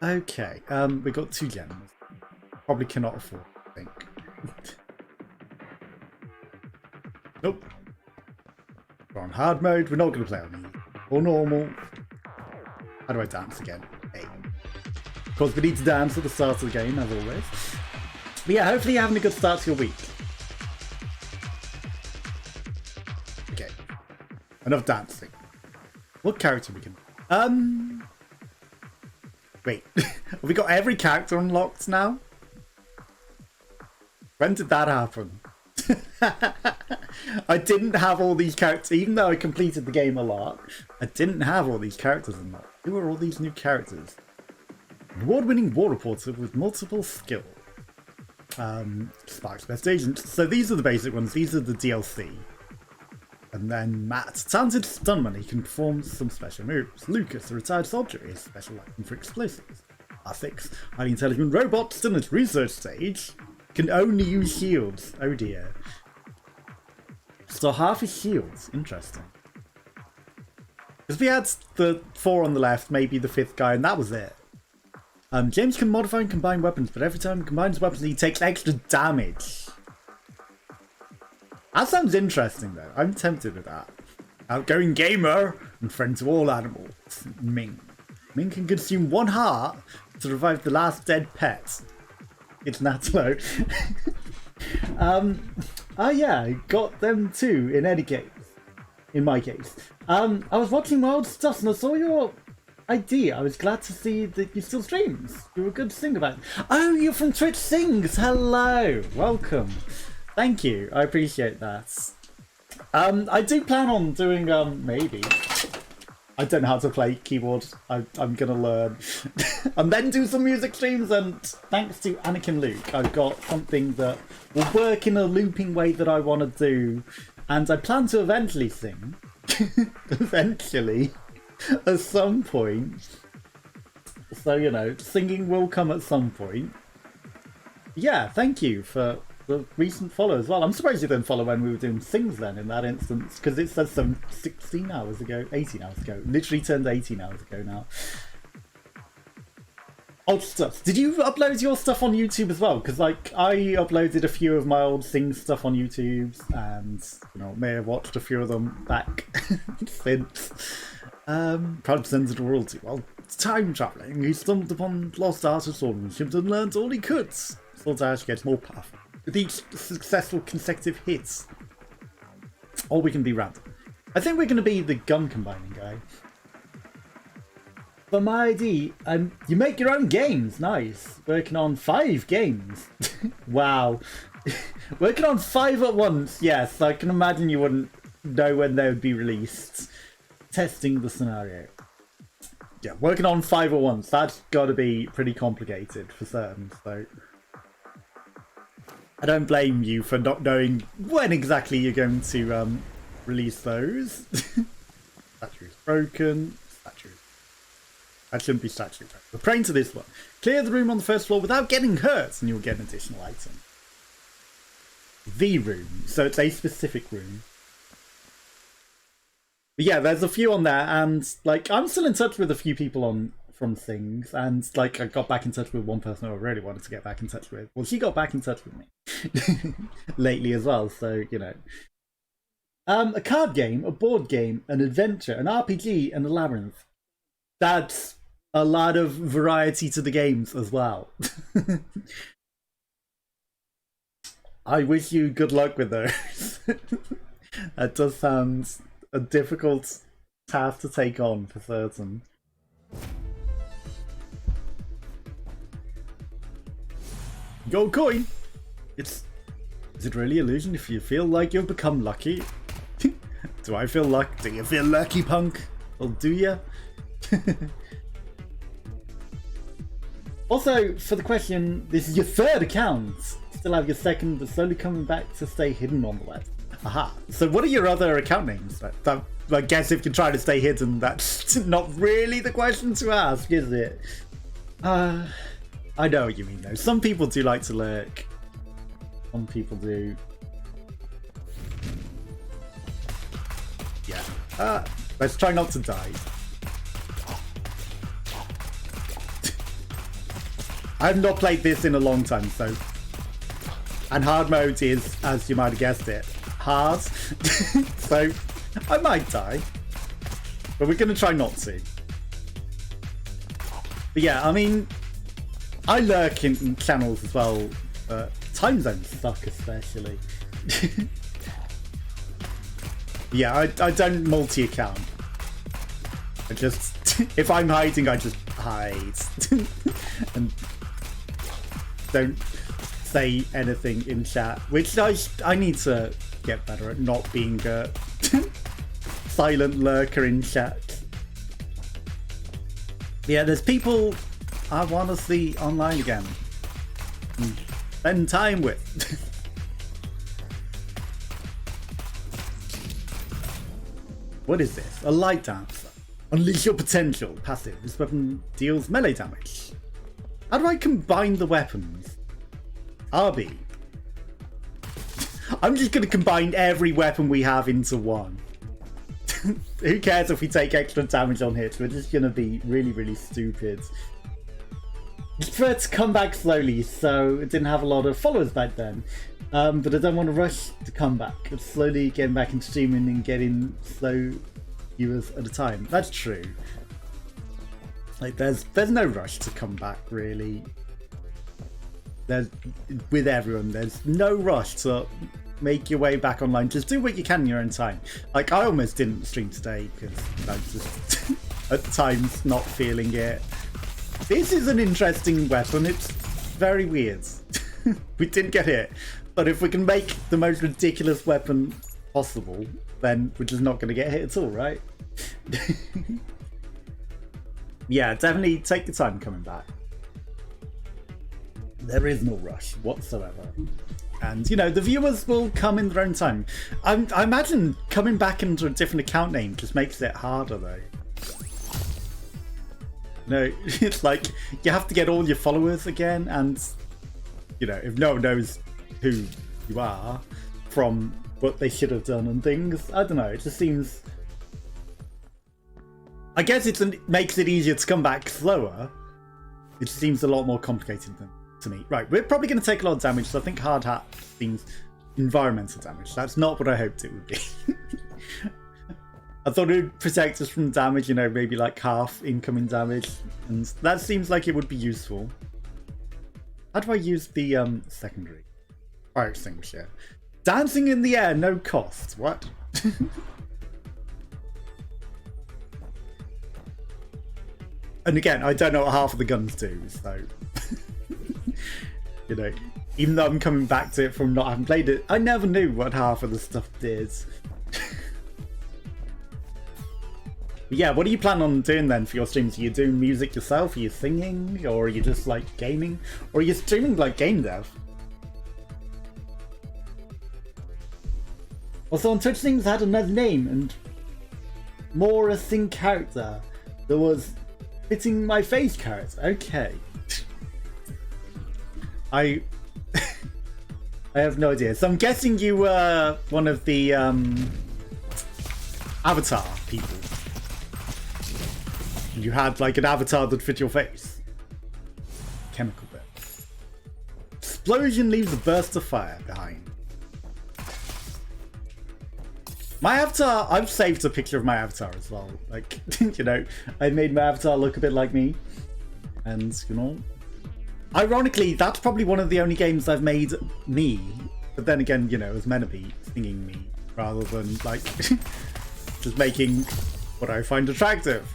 Okay, we got 2 gems. Probably cannot afford, I think. Nope. We're on hard mode. We're not going to play on easy or normal. How do I dance again? A. Of course, we need to dance at the start of the game, as always. But yeah, hopefully you're having a good start to your week. Okay. Enough dancing. What character we can... Wait. Have we got every character unlocked now? When did that happen? I didn't have all these characters, even though I completed the game a lot. I didn't have all these characters unlocked. Who are all these new characters? An award-winning war reporter with multiple skills. Spark's best agent. So these are the basic ones. These are the DLC. And then Matt, talented stuntman. He can perform some special moves. Lucas, a retired soldier, is special liking for explosives. R6, highly intelligent robot still in its research stage. Can only use shields. Oh dear. So half his shields. Interesting. Because we had the 4 on the left, maybe the 5th guy, and that was it. James can modify and combine weapons, but every time he combines weapons, he takes extra damage. That sounds interesting, though. I'm tempted with that. Outgoing gamer and friend to all animals. Ming. Ming can consume 1 heart to revive the last dead pet. It's Natlo. Oh yeah, I got them too, in any case. In my case. I was watching my old stuff and I saw your ID. I was glad to see that you still streams. You were good to sing about. Oh, you're from Twitch Sings! Hello! Welcome. Thank you, I appreciate that. I do plan on doing, maybe. I don't know how to play keyboard. I'm gonna learn. And then do some music streams, and thanks to Anakin Luke, I've got something that will work in a looping way that I want to do. And I plan to eventually sing. Eventually. At some point. So, you know, singing will come at some point. Yeah, thank you for the recent follow as well. I'm surprised you didn't follow when we were doing Sings then in that instance, because it says some 16 hours ago, 18 hours ago. Literally turned 18 hours ago now. Old stuff. Did you upload your stuff on YouTube as well? Because like I uploaded a few of my old Sings stuff on YouTube, and you know may have watched a few of them back since. Proud to present to royalty. While time traveling, he stumbled upon lost art of swordsmanship and learned all he could. Sword Ash gets more powerful with each successful consecutive hits. Or we can be random. I think we're going to be the gun combining guy. For my ID, you make your own games. Nice. Working on 5 games. Wow. Working on 5 at once. Yes, I can imagine you wouldn't know when they would be released. Testing the scenario. Yeah, working on 5 at once. That's got to be pretty complicated for certain. So I don't blame you for not knowing when exactly you're going to release those. Statue is broken. Statue. That shouldn't be statue. We're praying to this one. Clear the room on the first floor without getting hurt, and you'll get an additional item. The room. So it's a specific room. But yeah, there's a few on there, and like I'm still in touch with a few people on from things, and like I got back in touch with one person who I really wanted to get back in touch with. Well, she got back in touch with me lately as well, so you know. A card game, a board game, an adventure, an RPG, and a labyrinth. That's a lot of variety to the games as well. I wish you good luck with those. That does sound a difficult task to take on for certain. Gold coin! Is it really illusion if you feel like you've become lucky? Do I feel lucky? Do you feel lucky, punk? Well, do ya? Also, for the question, this is your 3rd account. Still have your 2nd, but slowly coming back to stay hidden on the web. Aha. So what are your other account names? I guess if you try to stay hidden, that's not really the question to ask, is it? I know what you mean though. Some people do like to lurk. Some people do. Yeah. Let's try not to die. I've not played this in a long time, so... And hard mode is, as you might have guessed it, hard. So, I might die. But we're going to try not to. But yeah, I mean, I lurk in channels as well. Time zones suck especially. Yeah, I don't multi-account. I just, if I'm hiding, I just hide. And don't say anything in chat, which I need to get better at, not being a silent lurker in chat. Yeah, there's people I want to see online again. Spend time with. What is this? A light dancer. Unleash your potential. Passive. This weapon deals melee damage. How do I combine the weapons? RB. I'm just going to combine every weapon we have into one. Who cares if we take extra damage on hits? We're just going to be really, really stupid. I prefer to come back slowly, so it didn't have a lot of followers back then. But I don't want to rush to come back. I'm slowly getting back into streaming and getting slow viewers at a time. That's true. Like, there's no rush to come back, really. With everyone, there's no rush to make your way back online. Just do what you can in your own time. Like, I almost didn't stream today because I was just at times not feeling it. This is an interesting weapon. It's very weird. We didn't get hit. But if we can make the most ridiculous weapon possible, then we're just not going to get hit at all, right? Yeah, definitely take your time coming back. There is no rush whatsoever. And, you know, the viewers will come in their own time. I imagine coming back into a different account name just makes it harder, though. No, it's like you have to get all your followers again, and, you know, if no one knows who you are from what they should have done and things, I don't know, it just seems... I guess it makes it easier to come back slower. It just seems a lot more complicated to me. Right, we're probably going to take a lot of damage, so I think hard hat means environmental damage. That's not what I hoped it would be. I thought it would protect us from damage, you know, maybe like half incoming damage, and that seems like it would be useful. How do I use the secondary? Fire extinguisher. Dancing in the air, no cost. What? And again, I don't know what half of the guns do, so... You know, even though I'm coming back to it from not having played it, I never knew what half of the stuff did. Yeah, what do you plan on doing then for your streams? Are you doing music yourself? Are you singing? Or are you just like gaming? Or are you streaming like game dev? Also on Twitch, things had another name and more a sing character that was fitting my face character. Okay. I have no idea. So I'm guessing you were one of the avatar people. You had like an avatar that fit your face. Chemical bit. Explosion leaves a burst of fire behind. My avatar, I've saved a picture of my avatar as well. Like, you know, I made my avatar look a bit like me. And, you know, ironically, that's probably one of the only games I've made me. But then again, you know, as Menabe singing me rather than, like, just making what I find attractive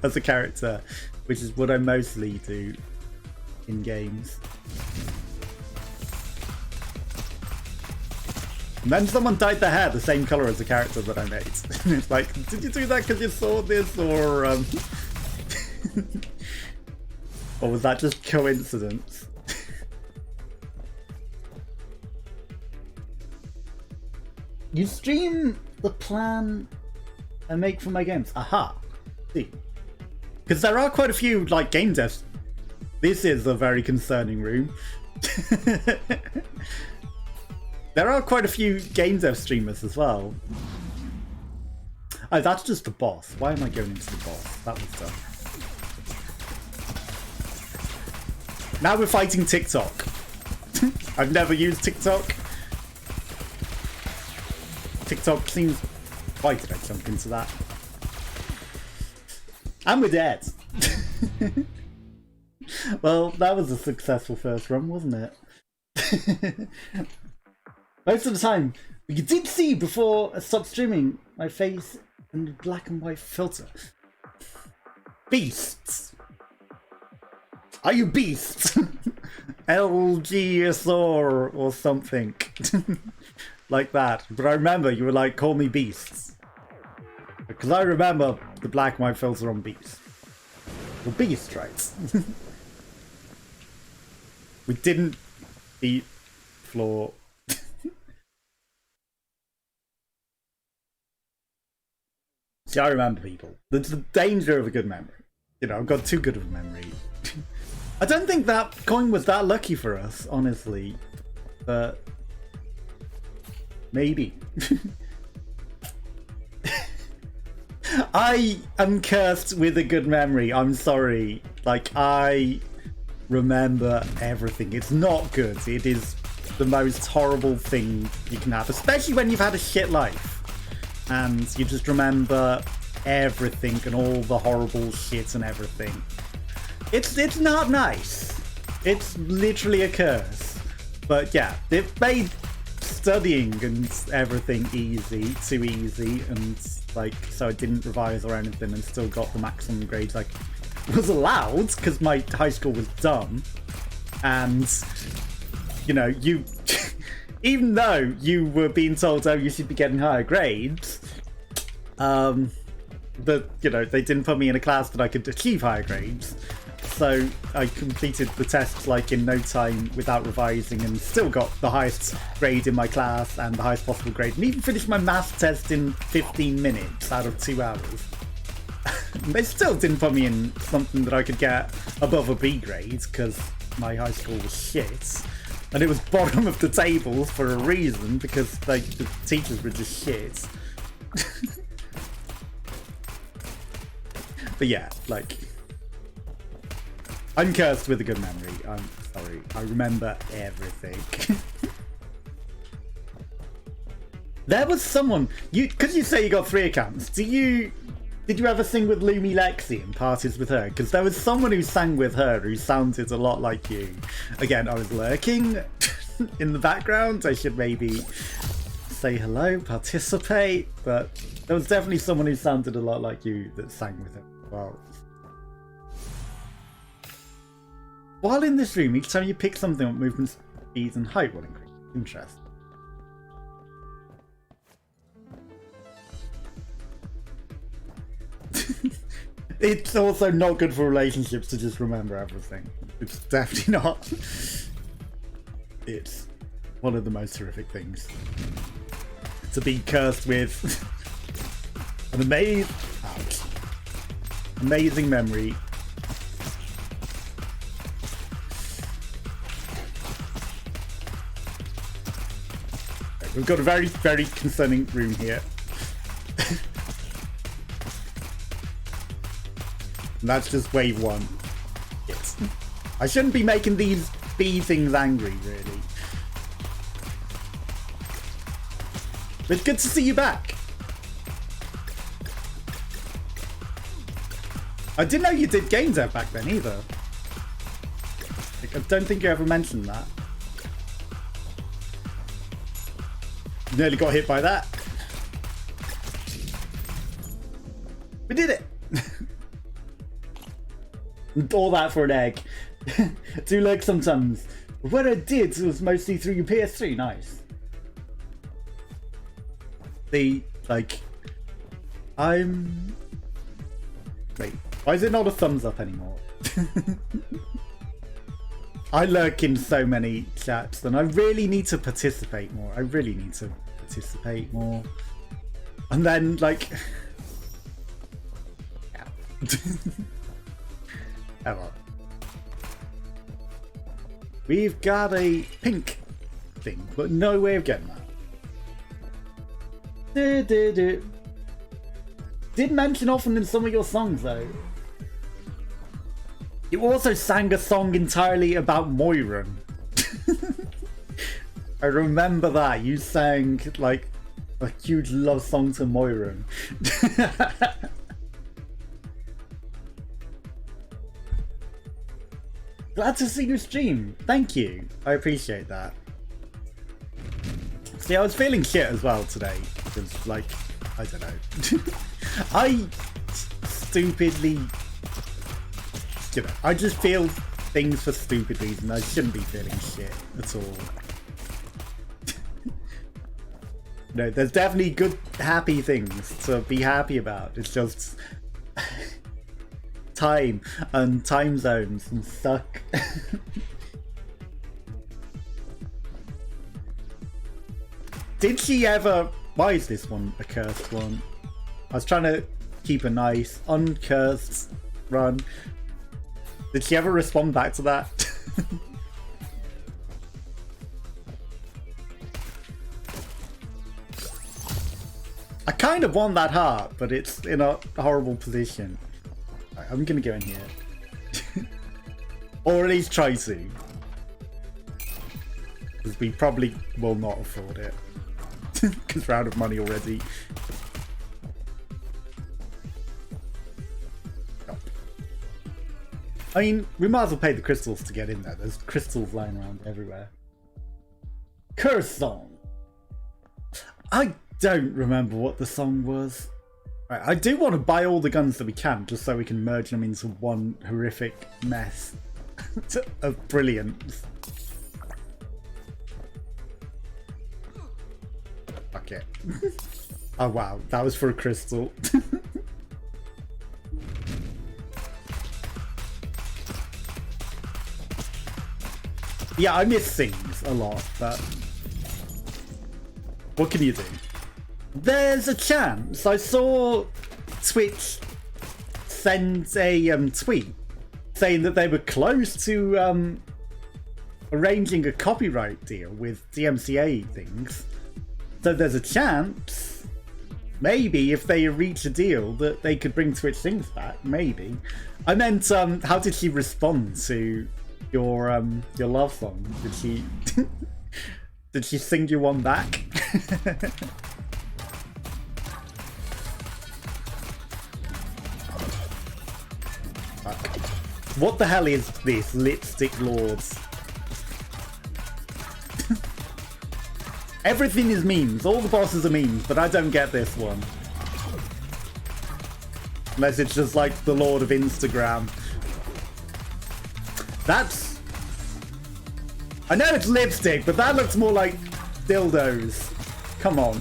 as a character, which is what I mostly do in games. And then someone dyed their hair the same colour as the character that I made. It's like, did you do that because you saw this, or or was that just coincidence? You stream the plan I make for my games. Aha. See. Because there are quite a few like game devs. This is a very concerning room. There are quite a few game dev streamers as well. Oh, that's just the boss. Why am I going into the boss? That was dumb. Now we're fighting TikTok. I've never used TikTok. TikTok seems... Why did I jump into that? And we're dead. Well, that was a successful first run, wasn't it? Most of the time, you did see before I stopped streaming my face in the black and white filter. Beasts. Are you beasts? LGSR or something. Like that. But I remember you were like, call me beasts. Because I remember the black and white filter on beasts. Well, beast, right? We didn't beat floor. See, I remember people. That's the danger of a good memory. You know, I've got too good of a memory. I don't think that coin was that lucky for us, honestly. But maybe. I am cursed with a good memory. I'm sorry. Like, I remember everything. It's not good. It is the most horrible thing you can have, especially when you've had a shit life and you just remember everything and all the horrible shit and everything. It's not nice. It's literally a curse. But yeah, it made studying and everything easy, too easy, and like, so I didn't revise or anything and still got the maximum grades I was allowed because my high school was dumb. And you know, you even though you were being told, oh, you should be getting higher grades, but you know, they didn't put me in a class that I could achieve higher grades. So I completed the tests like in no time without revising and still got the highest grade in my class and the highest possible grade, and even finished my maths test in 15 minutes out of 2 hours. They still didn't put me in something that I could get above a B grade because my high school was shit. And it was bottom of the table for a reason, because like the teachers were just shit. But yeah, like, I'm cursed with a good memory. I'm sorry. I remember everything. There was someone, because you say you got 3 accounts, did you ever sing with Lumi Lexi and parties with her? Because there was someone who sang with her who sounded a lot like you. Again, I was lurking in the background. I should maybe say hello, participate, but there was definitely someone who sounded a lot like you that sang with her as well. While in this room, each time you pick something up, movement speed and height will increase. Interesting. It's also not good for relationships to just remember everything. It's definitely not. It's one of the most horrific things. To be cursed with an amazing memory. We've got a very, very concerning room here. And that's just wave 1. Yes. I shouldn't be making these bee things angry, really. But it's good to see you back. I didn't know you did game dev back then either. Like, I don't think you ever mentioned that. Nearly got hit by that. We did it. All that for an egg. Do like sometimes. But what I did was mostly through your PS3. Nice. Like, I'm... Wait, why is it not a thumbs up anymore? I lurk in so many chats and I really need to participate more. And then, like... Oh well. We've got a pink thing, but no way of getting that. Did mention often in some of your songs though. You also sang a song entirely about Moiran. I remember that. You sang like a huge love song to Moiran. Glad to see you stream. Thank you. I appreciate that. See, I was feeling shit as well today. Because, like, I don't know. I stupidly... You know, I just feel things for stupid reasons. I shouldn't be feeling shit at all. No, there's definitely good, happy things to be happy about. It's just... time and time zones and suck. Did she ever... Why is this one a cursed one? I was trying to keep a nice, uncursed run. Did she ever respond back to that? I kind of want that heart, but it's in a horrible position. Right, I'm gonna go in here. Or at least try to. Because we probably will not afford it. Because we're out of money already. I mean, we might as well pay the crystals to get in there. There's crystals lying around everywhere. Curse song. I don't remember what the song was. Right, I do want to buy all the guns that we can, just so we can merge them into one horrific mess of brilliance. Fuck it. Oh wow, that was for a crystal. Yeah, I miss things a lot, but what can you do? There's a chance. I saw Twitch send a tweet saying that they were close to arranging a copyright deal with DMCA things. So there's a chance, maybe, if they reach a deal, that they could bring Twitch things back. Maybe. I meant, how did she respond to your love song? Did she did she sing you one back? What the hell is this? Lipstick Lords. Everything is memes. All the bosses are memes, but I don't get this one. Unless it's just like the Lord of Instagram. That's... I know it's lipstick, but that looks more like dildos. Come on.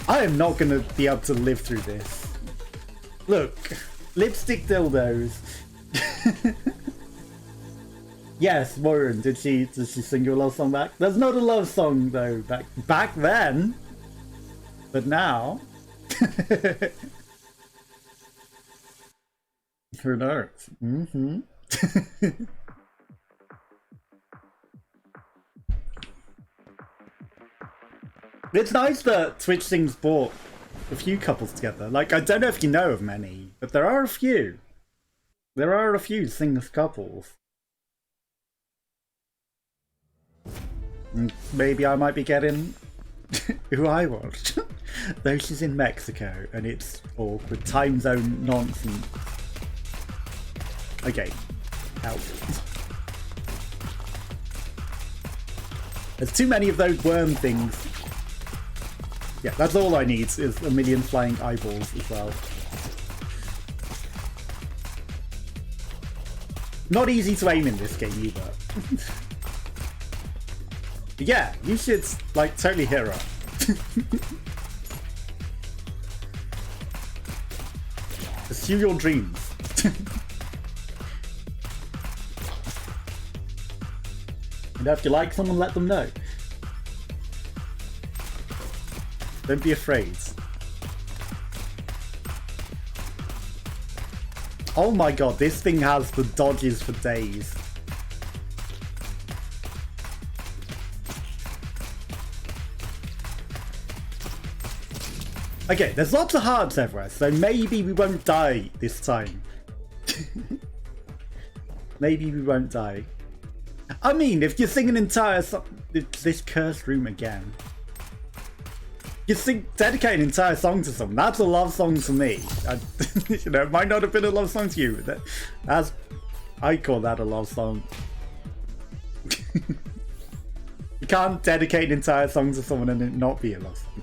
I am not gonna be able to live through this. Look, lipstick dildos. Yes, Warren, did she sing your love song back? That's not a love song though, back then. But now. Who knows? Mm-hmm. It's nice that Twitch Sings brought a few couples together. Like, I don't know if you know of many, but there are a few. There are a few Sings couples. And maybe I might be getting who I want. Though she's in Mexico and it's awkward time zone nonsense. Okay, help. There's too many of those worm things. Yeah, that's all I need, is a million flying eyeballs as well. Not easy to aim in this game either. Yeah, you should, like, totally hit her up. Pursue your dreams. And if you like someone, let them know. Don't be afraid. Oh my god, this thing has the dodges for days. Okay, there's lots of hearts everywhere, so maybe we won't die this time. Maybe we won't die. I mean, if you sing an entire song, this cursed room again. You dedicate an entire song to someone. That's a love song to me. You know, it might not have been a love song to you, but I call that a love song. You can't dedicate an entire song to someone and it not be a love song.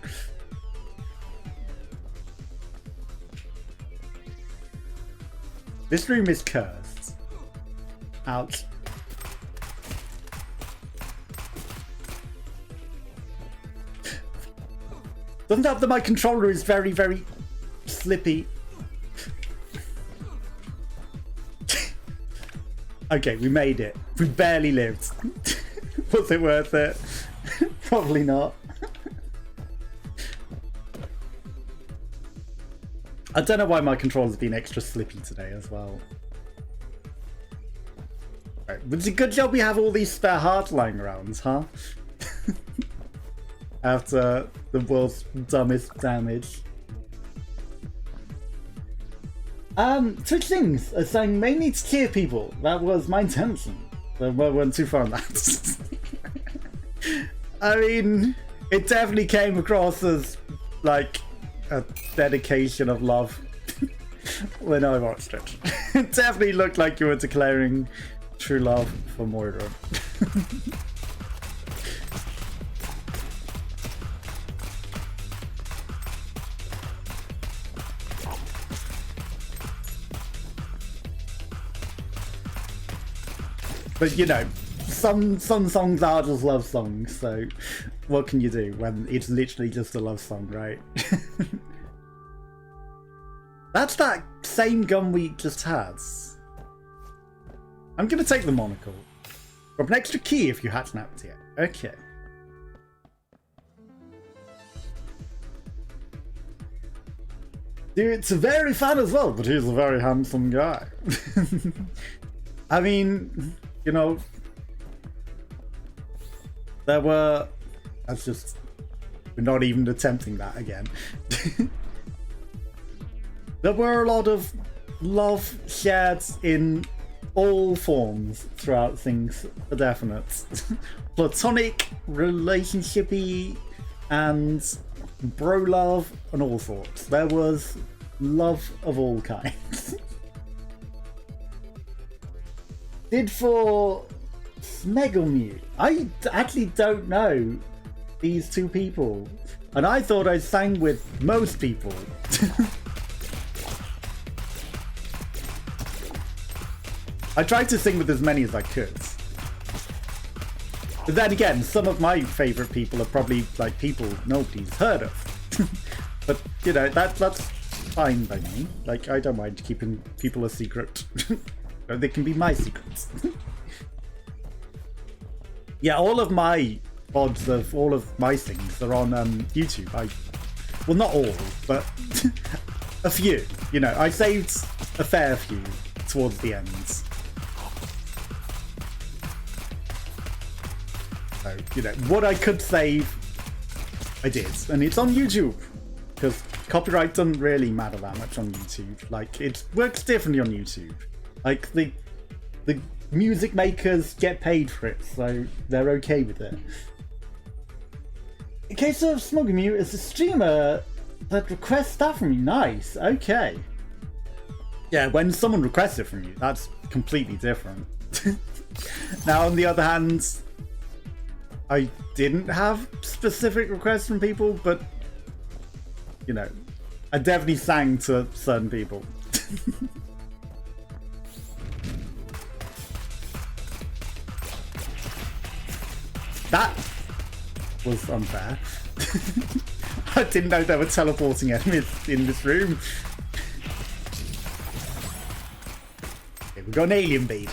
This room is cursed. Ouch. Doesn't help that my controller is very, very slippy. Okay, we made it. We barely lived. Was it worth it? Probably not. I don't know why my controller's been extra slippy today as well. Right, but it's a good job we have all these spare hearts lying around, huh? After the world's dumbest damage. Twitch things are saying mainly to cheer people. That was my intention. So we weren't too far on that. I mean, it definitely came across as like a dedication of love when I watched it. It definitely looked like you were declaring true love for Moira. But you know, some songs are just love songs, so what can you do when it's literally just a love song, right? That's that same gun we just had. I'm gonna take the monocle. Drop an extra key if you hadn't happened yet. Okay. Dude, it's a very fan as well, but he's a very handsome guy. I mean, you know, there were... That's just... We're not even attempting that again. There were a lot of love shared in all forms throughout things, for definite. Platonic, relationshipy, and bro love, and all sorts. There was love of all kinds. Did for Smeagolmew. I actually don't know these two people, and I thought I sang with most people. I tried to sing with as many as I could. But then again, some of my favourite people are probably like people nobody's heard of. But you know, that's fine by me. Like, I don't mind keeping people a secret. They can be my secrets. Yeah, all of my VODs of all of my things are on YouTube. Well, not all, but a few. You know, I saved a fair few towards the end. So, you know, what I could save, I did. And it's on YouTube. Because copyright doesn't really matter that much on YouTube. Like, it works differently on YouTube. Like, the music makers get paid for it, so they're okay with it. In case of Smeagolmew, is a streamer that requests stuff from you. Nice, okay. Yeah, when someone requests it from you, that's completely different. Now, on the other hand, I didn't have specific requests from people, but, you know, I definitely sang to certain people. That was unfair. I didn't know there were teleporting enemies in this room. Okay, we've got an alien beam.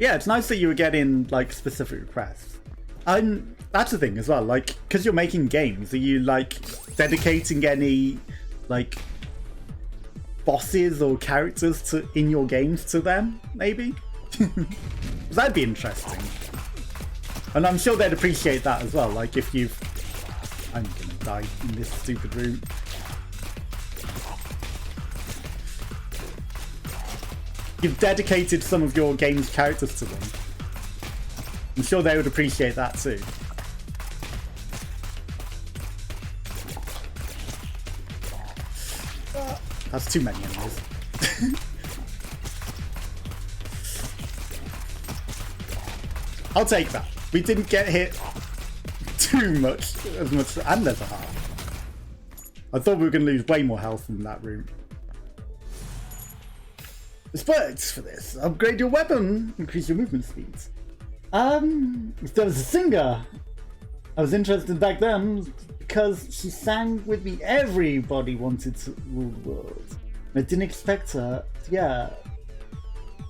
Yeah, it's nice that you were getting like specific requests. And that's the thing as well, like, because you're making games, are you like dedicating any like bosses or characters in your games to them, maybe? That'd be interesting. And I'm sure they'd appreciate that as well. Like if you've... I'm gonna die in this stupid room. You've dedicated some of your game's characters to them. I'm sure they would appreciate that too. That's too many enemies. I'll take that. We didn't get hit too much, as much, and there's a heart. I thought we were going to lose way more health in that room. There's perks for this. Upgrade your weapon, increase your movement speeds. If there was a singer, I was interested back then because she sang with me. Everybody wanted to rule the world. I didn't expect her. Yeah.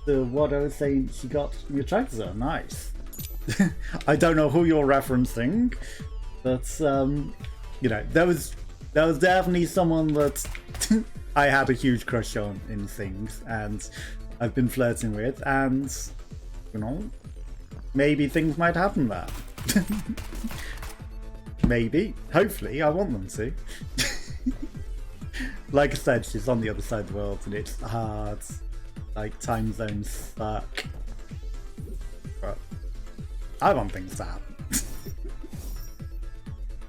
What I was saying, she got me attracted to her. Nice. I don't know who you're referencing, but you know, there was definitely someone that I had a huge crush on in things, and I've been flirting with, and you know, maybe things might happen there. Maybe, hopefully, I want them to. Like I said, she's on the other side of the world, and it's hard. Like time zones suck. But I want things to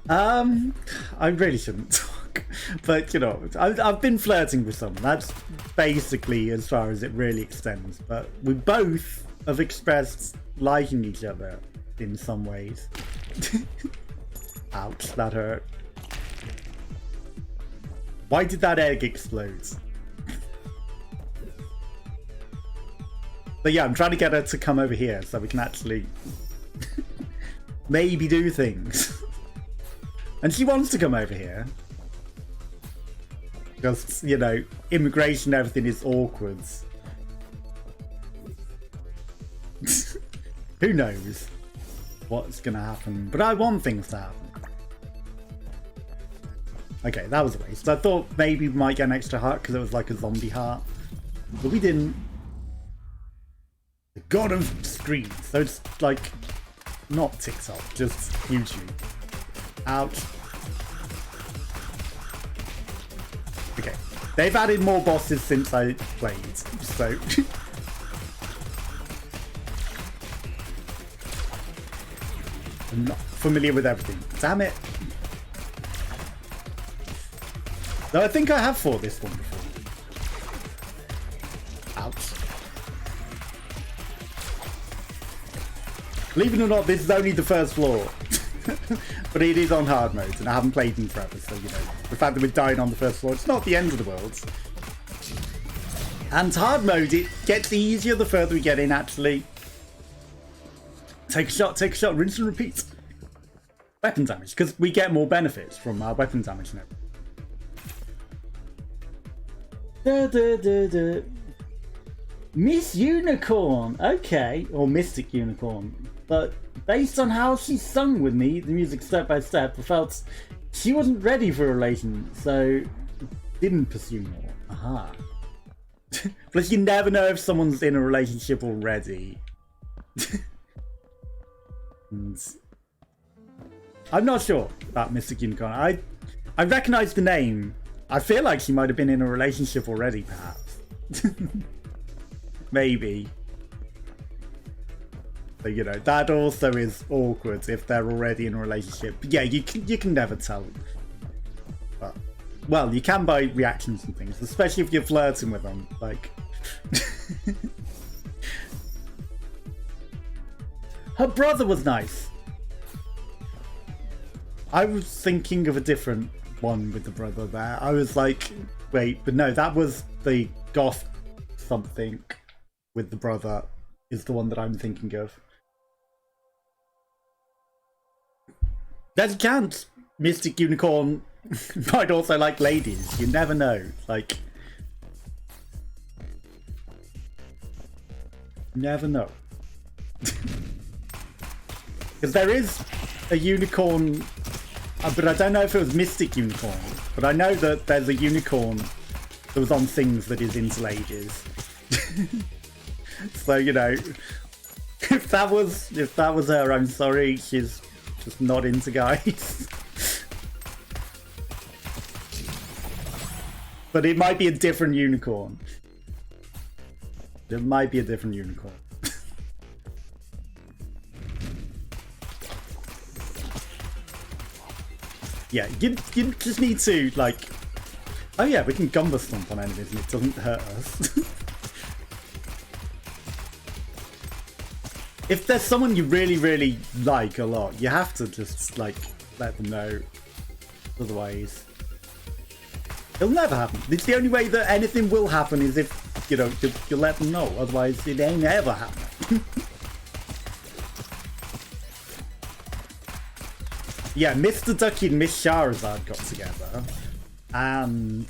happen. I really shouldn't talk, but you know, I've been flirting with someone. That's basically as far as it really extends. But we both have expressed liking each other in some ways. Ouch, that hurt. Why did that egg explode? But yeah, I'm trying to get her to come over here so we can actually maybe do things. And she wants to come over here. Because, you know, immigration, everything is awkward. Who knows what's going to happen. But I want things to happen. Okay, that was a waste. I thought maybe we might get an extra heart because it was like a zombie heart. But we didn't. The god of screens. So it's like not TikTok, just YouTube. Ouch. Okay. They've added more bosses since I played, so I'm not familiar with everything. Damn it. Though I think I have fought this one before. Ouch. Believe it or not, this is only the first floor. But it is on hard mode, and I haven't played them forever, so you know, the fact that we're dying on the first floor, it's not the end of the world. And hard mode, it gets easier the further we get in, actually. Take a shot, rinse and repeat. Weapon damage, because we get more benefits from our weapon damage now. Miss Unicorn, okay, or Mystic Unicorn, but based on how she sung with me, the music step by step, I felt she wasn't ready for a relation, so didn't pursue more. Aha. Plus, you never know if someone's in a relationship already. And I'm not sure about Mystic Unicorn. I recognise the name. I feel like she might have been in a relationship already, perhaps. Maybe. But you know, that also is awkward if they're already in a relationship. But yeah, you can never tell. But, well, you can by reactions and things, especially if you're flirting with them. Like, her brother was nice. I was thinking of a different one with the brother there. I was like, wait, but no, that was the goth something with the brother is the one that I'm thinking of. There's a chance Mystic Unicorn might also like ladies. You never know. Like, never know. Because there is a unicorn, but I don't know if it was Mystic Unicorn. But I know that there's a unicorn that was on things that is into ladies. So, you know, If that was her, I'm sorry. She's just not into guys. But it might be a different unicorn. It might be a different unicorn. Yeah, you just need to, like... Oh yeah, we can Gumbo Stomp on enemies and it doesn't hurt us. If there's someone you really, really like a lot, you have to just, like, let them know. Otherwise... It'll never happen. It's the only way that anything will happen is if, you know, you let them know. Otherwise, it ain't ever happening. Yeah, Mr. Ducky and Miss Charizard got together. And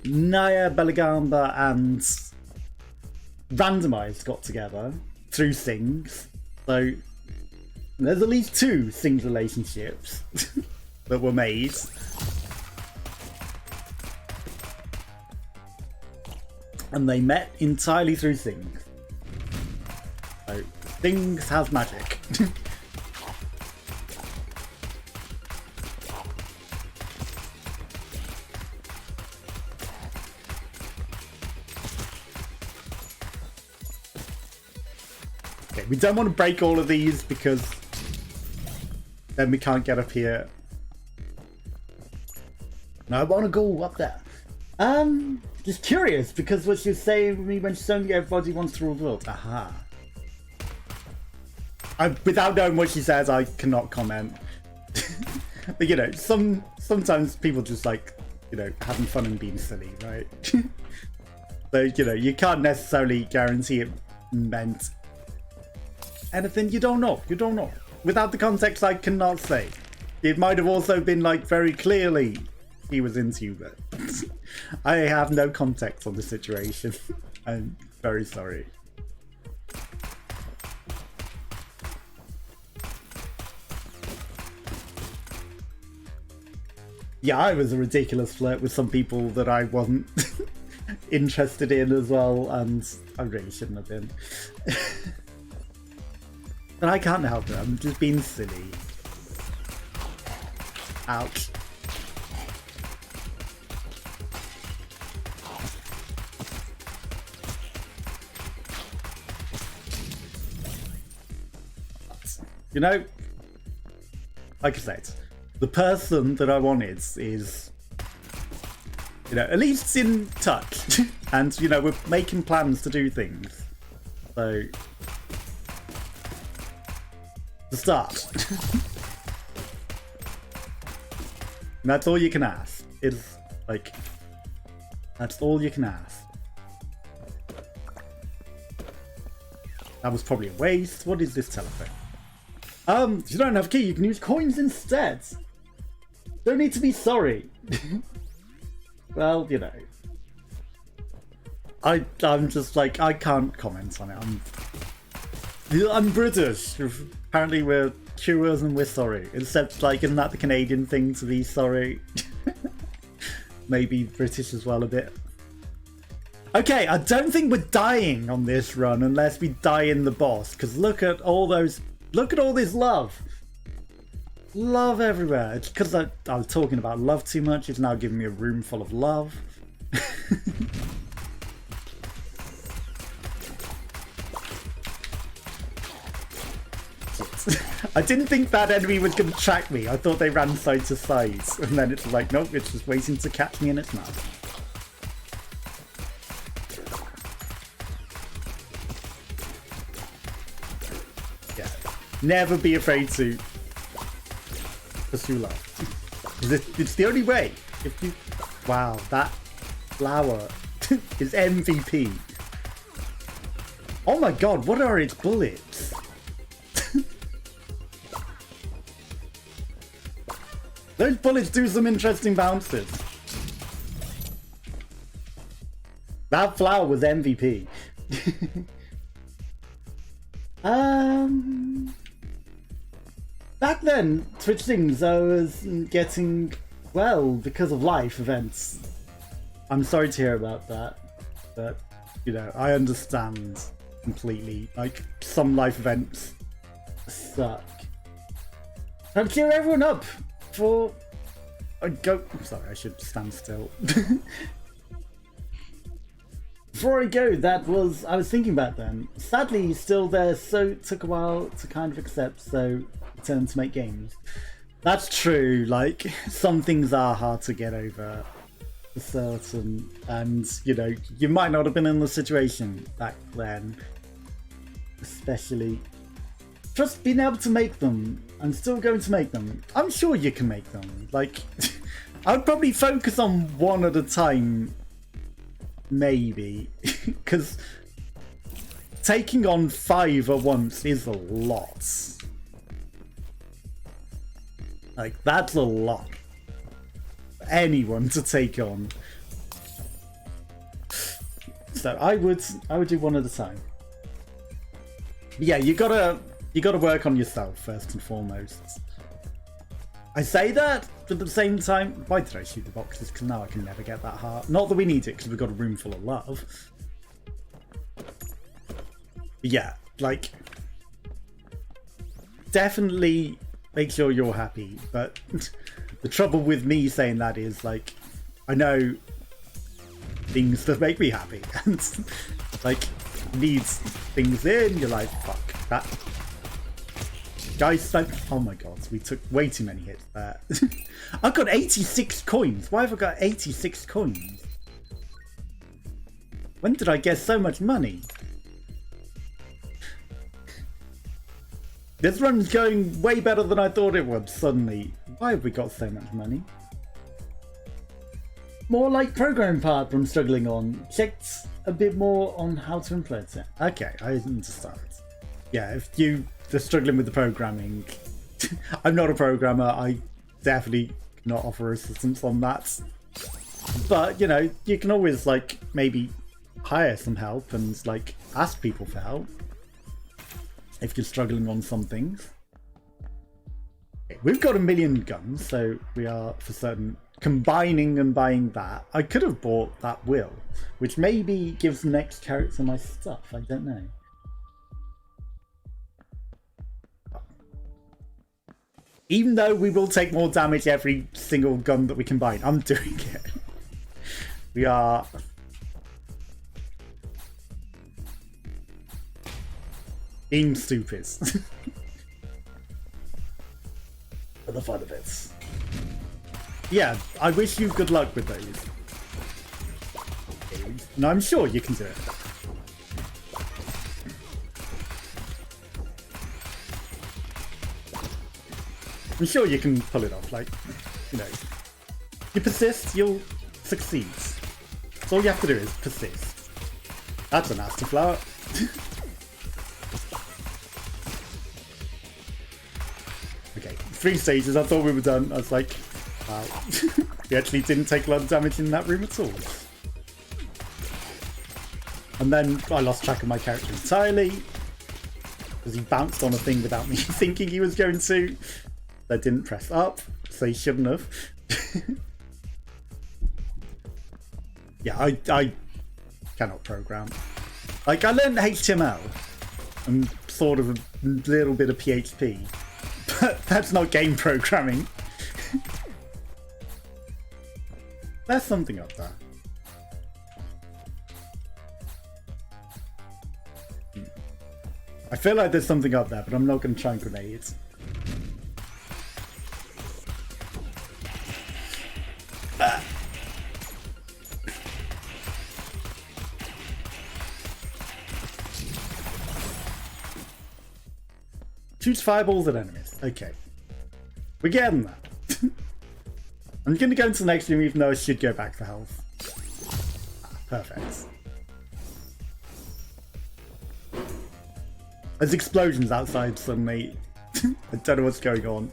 Naya, Belagamba and Randomized got together through Sings. So there's at least 2 Sings relationships that were made. And they met entirely through Sings. So Sings has magic. Okay, we don't want to break all of these because then we can't get up here. No, I want to go up there. Just curious, because what she was saying to me when she's saying everybody wants to rule the world. Aha. Without knowing what she says, I cannot comment. But, you know, sometimes people just like, you know, having fun and being silly, right? So, you know, you can't necessarily guarantee it meant anything. You don't know. You don't know. Without the context, I cannot say. It might have also been, like, very clearly he was into you, but I have no context on the situation. I'm very sorry. Yeah, I was a ridiculous flirt with some people that I wasn't interested in as well, and I really shouldn't have been. But I can't help it, I'm just being silly. Ouch. You know, like I said, the person that I wanted is, you know, at least in touch. And, you know, we're making plans to do things. So, the start. And that's all you can ask. It's like, that's all you can ask. That was probably a waste. What is this telephone? If you don't have a key, you can use coins instead. Don't need to be sorry. Well, you know. I'm just like, I can't comment on it. I'm British. Apparently we're curious and we're sorry. Except, like, isn't that the Canadian thing to be sorry? Maybe British as well a bit. Okay, I don't think we're dying on this run unless we die in the boss. Because look at all those... Look at all this love. Love everywhere. It's because I was talking about love too much. It's now giving me a room full of love. I didn't think that enemy was going to track me. I thought they ran side to side. And then it's like, nope, it's just waiting to catch me in its mouth. Never be afraid to pursue love. It's the only way. If you, wow, that flower is MVP. Oh my god, what are its bullets? Those bullets do some interesting bounces. That flower was MVP. Back then, Twitch things I was getting, well, because of life events. I'm sorry to hear about that, but, you know, I understand. completely. Like, some life events suck. I'll cheer everyone up for a go. Sorry, I should stand still. Before I go, I was thinking about them. Sadly, he's still there, so it took a while to kind of accept, so return to make games. That's true, like, some things are hard to get over for certain, and, you know, you might not have been in the situation back then. Especially, just being able to make them. I'm still going to make them. I'm sure you can make them. Like, I'd probably focus on one at a time, maybe, because taking on 5 at once is a lot. Like, that's a lot for anyone to take on. So I would do one at a time. But yeah, you gotta work on yourself first and foremost. I say that, but at the same time, why did I shoot the boxes? Because now I can never get that heart. Not that we need it, because we've got a room full of love. But yeah, like, definitely make sure you're happy. But the trouble with me saying that is, like, I know things that make me happy, and like, needs things in. You're like, fuck that. Guys, oh my god, we took way too many hits there. I've got 86 coins. Why have I got 86 coins? When did I get so much money? This run's going way better than I thought it would suddenly. Why have we got so much money? More like programming part I'm struggling on. Checked a bit more on how to implement it. Okay, I understand. Yeah, if you're struggling with the programming, I'm not a programmer. I definitely cannot offer assistance on that. But, you know, you can always, like, maybe hire some help and, like, ask people for help if you're struggling on some things. We've got 1 million guns, so we are for certain combining and buying that. I could have bought that will, which maybe gives the next character my stuff. I don't know. Even though we will take more damage every single gun that we combine, I'm doing it. We are... being stupid. For the fun of it. Yeah, I wish you good luck with those. No, I'm sure you can do it. I'm sure you can pull it off, like, you know. You persist, you'll succeed. So all you have to do is persist. That's a nasty flower. Okay, 3 stages, I thought we were done. I was like, wow. We actually didn't take a lot of damage in that room at all. And then I lost track of my character entirely, because he bounced on a thing without me thinking he was going to. I didn't press up, so he shouldn't have. Yeah, I cannot program. Like, I learned HTML and sort of a little bit of PHP, but that's not game programming. There's something up there. I feel like there's something up there, but I'm not going to try and grenade it. Shoots fireballs at enemies. Okay. We're getting that. I'm going to go into the next room even though I should go back for health. Perfect. There's explosions outside suddenly. I don't know what's going on.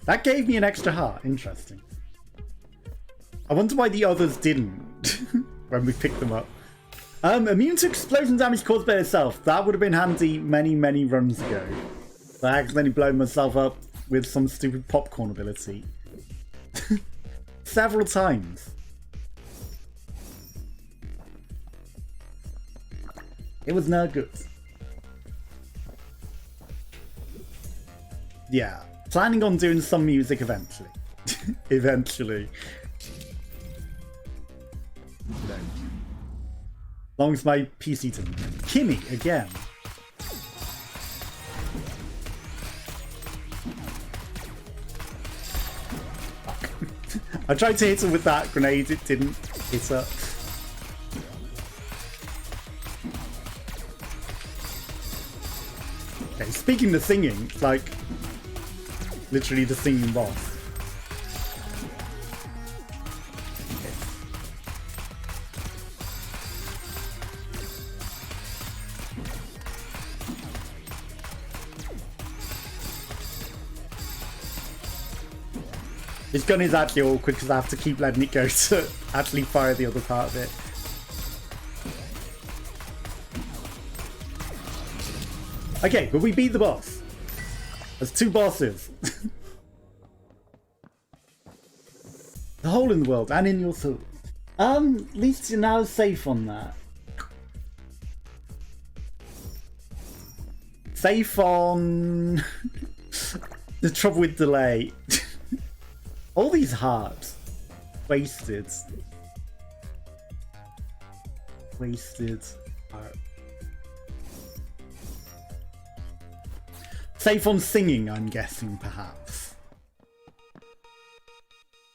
That gave me an extra heart. Interesting. I wonder why the others didn't when we picked them up. Immune to explosion damage caused by itself. That would have been handy many, many runs ago. I accidentally blown myself up with some stupid popcorn ability. Several times. It was no good. Yeah, planning on doing some music eventually. Eventually. No. As long as my PC doesn't. Kimmy again. I tried to hit her with that grenade, it didn't hit her. Okay, speaking of singing, like literally the singing boss. This gun is actually awkward because I have to keep letting it go to actually fire the other part of it. Okay, but we beat the boss. There's 2 bosses. The hole in the world and in your soul. At least you're now safe on that. Safe on the trouble with delay. All these hearts. Wasted. Wasted heart. Safe on singing, I'm guessing, perhaps.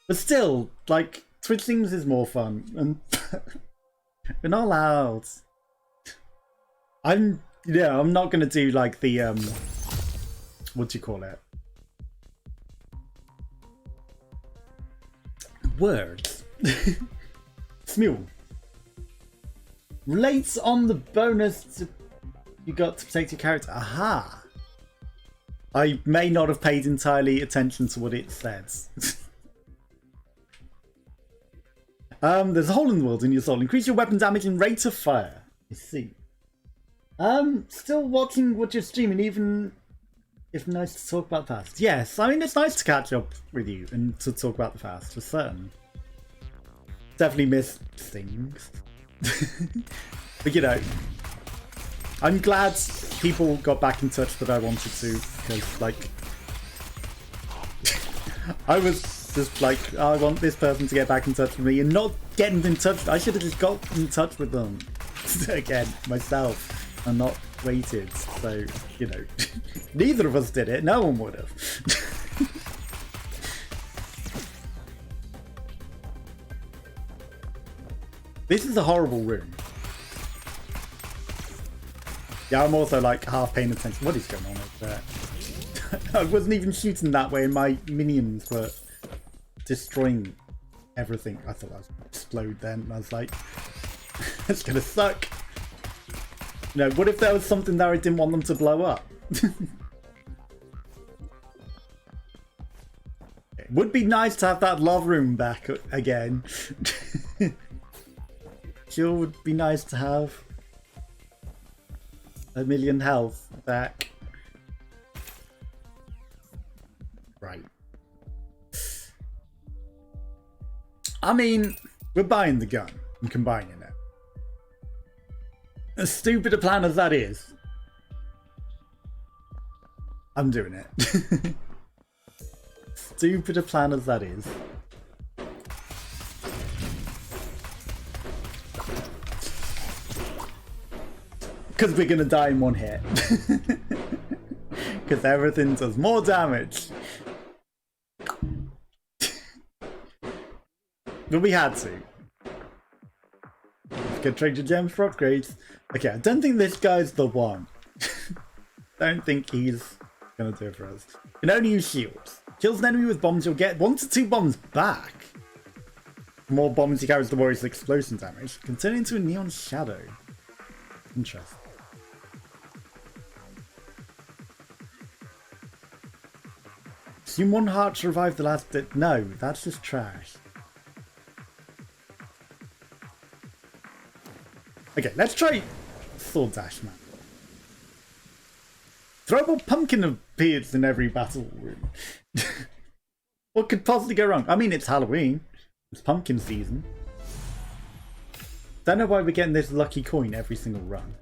But still, like, Twitch Sings is more fun, and we're not allowed. I'm not gonna do like the what do you call it? Words. Smule. Relates on the bonus you got to protect your character. Aha. I may not have paid entirely attention to what it says. There's a hole in the world in your soul. Increase your weapon damage and rate of fire. I see. Still watching what you're streaming, even if nice to talk about the past. Yes, I mean, it's nice to catch up with you and to talk about the past, for certain. Definitely missed things. But, you know, I'm glad people got back in touch that I wanted to, because, like, I was just like, oh, I want this person to get back in touch with me, and not getting in touch. I should have just got in touch with them again, myself, and not waited. So, you know, neither of us did it. No one would have. This is a horrible room. Yeah, I'm also like half paying attention. What is going on over there? I wasn't even shooting that way, and my minions were destroying everything. I thought I was going to explode then, and I was like, it's going to suck. You know, what if there was something there I didn't want them to blow up? It would be nice to have that love room back again. Sure would be nice to have a million health back. Right. I mean, we're buying the gun and combining it. As stupid a plan as that is, I'm doing it. Stupid a plan as that is. Because we're going to die in one hit. Because everything does more damage. But we had to. Get trade your gems for upgrades. Okay, I don't think this guy's the one. Don't think he's going to do it for us. Can only use shields. Kills an enemy with bombs, you'll get 1 to 2 bombs back. The more bombs he carries, the more his explosion damage. Can turn into a neon shadow. Interesting. Assume 1 heart to revive the last bit. No, that's just trash. Okay, let's try Sword Dash, man. Throwable pumpkin appears in every battle room. What could possibly go wrong? I mean, it's Halloween. It's pumpkin season. Don't know why we're getting this lucky coin every single run.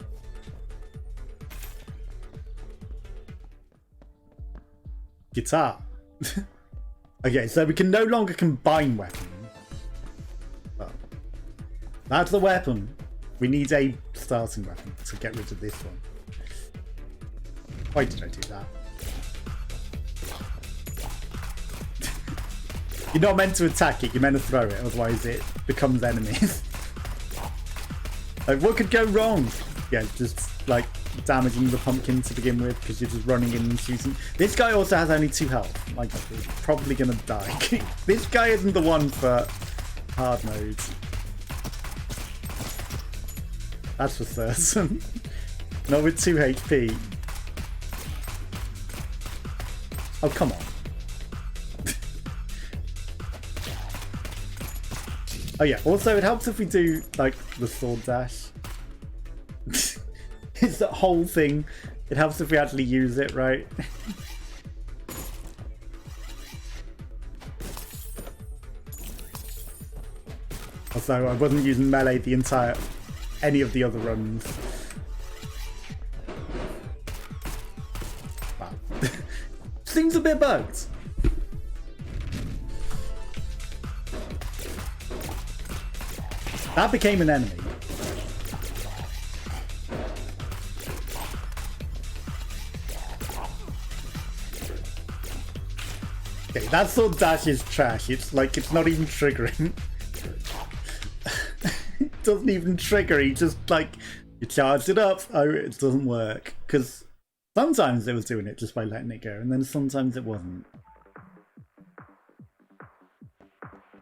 Guitar. Okay, so we can no longer combine weapons. Well, that's the weapon. We need a starting weapon to get rid of this one. Why did I do that? You're not meant to attack it, you're meant to throw it, otherwise it becomes enemies. Like, what could go wrong? Yeah, just like damaging the pumpkin to begin with because you're just running in and shooting. This guy also has only 2 health. My god, he's probably gonna die. This guy isn't the one for hard modes. That's for certain. Not with 2 HP. Oh, come on. Oh yeah, also it helps if we do like the sword dash. It's that whole thing. It helps if we actually use it, right? Also, I wasn't using melee the entire any of the other runs. Wow. Seems a bit bugged. That became an enemy. Okay, that sword dash is trash. It's like, it's not even triggering. It doesn't even trigger. He just like, you charge it up. Oh, it doesn't work. Because sometimes it was doing it just by letting it go, and then sometimes it wasn't.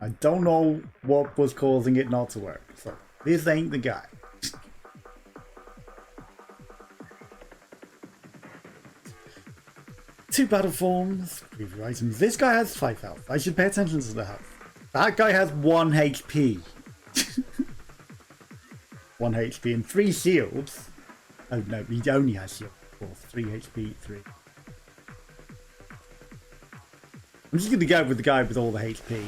I don't know what was causing it not to work, so this ain't the guy. 2 battle forms, preview items. This guy has 5 health. I should pay attention to the health. That guy has 1 HP. 1 HP and 3 shields. Oh no, he only has shield. 3 HP, 3. I'm just gonna go with the guy with all the HP.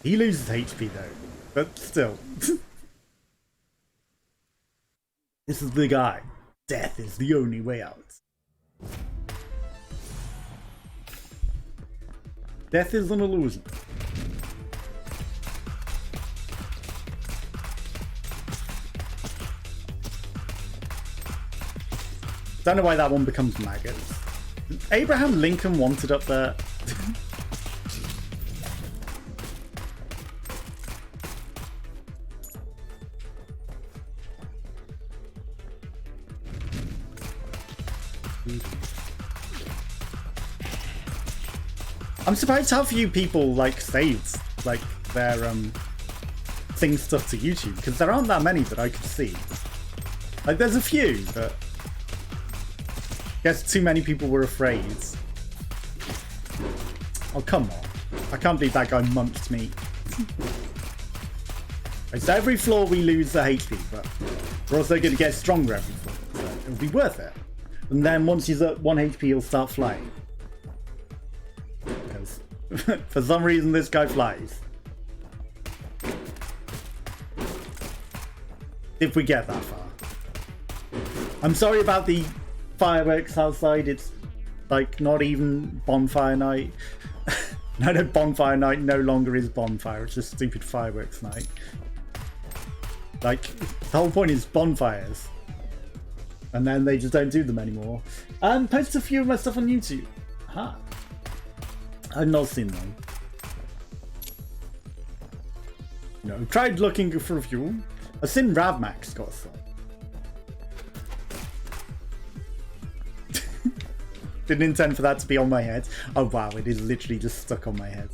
He loses HP though, but still. This is the guy. Death is the only way out. Death is an illusion. Don't know why that one becomes maggots. Abraham Lincoln wanted up there. I'm surprised how few people like saved like their thing stuff to YouTube, because there aren't that many that I could see. Like there's a few, but I guess too many people were afraid. Oh come on. I can't believe that guy munched me. Right, so every floor we lose the HP, but we're also going to get stronger every floor, so it'll be worth it. And then once he's at 1 HP he'll start flying. For some reason this guy flies. If we get that far. I'm sorry about the fireworks outside. It's like not even bonfire night. No, bonfire night no longer is bonfire. It's just stupid fireworks night. Like, the whole point is bonfires. And then they just don't do them anymore. Post a few of my stuff on YouTube. Huh. I've not seen them. No, I've tried looking for a few. I've seen Ravmax got some. Didn't intend for that to be on my head. Oh wow, it is literally just stuck on my head.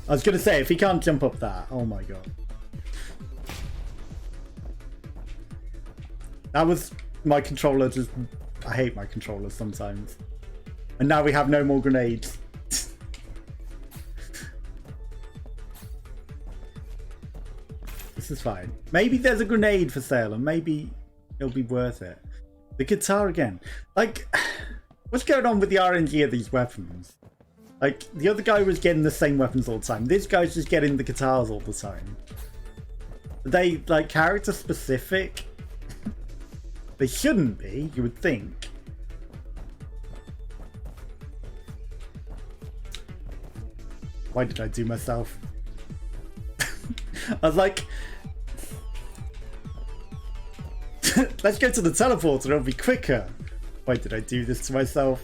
I was gonna say, if he can't jump up that, oh my god. That was my controller just... I hate my controller sometimes. And now we have no more grenades. This is fine. Maybe there's a grenade for sale and maybe it'll be worth it. The guitar again. Like, what's going on with the RNG of these weapons? Like, the other guy was getting the same weapons all the time. This guy's just getting the guitars all the time. Are they, like, character specific? They shouldn't be, you would think. Why did I do myself? I was like, let's go to the teleporter, it'll be quicker. Why did I do this to myself?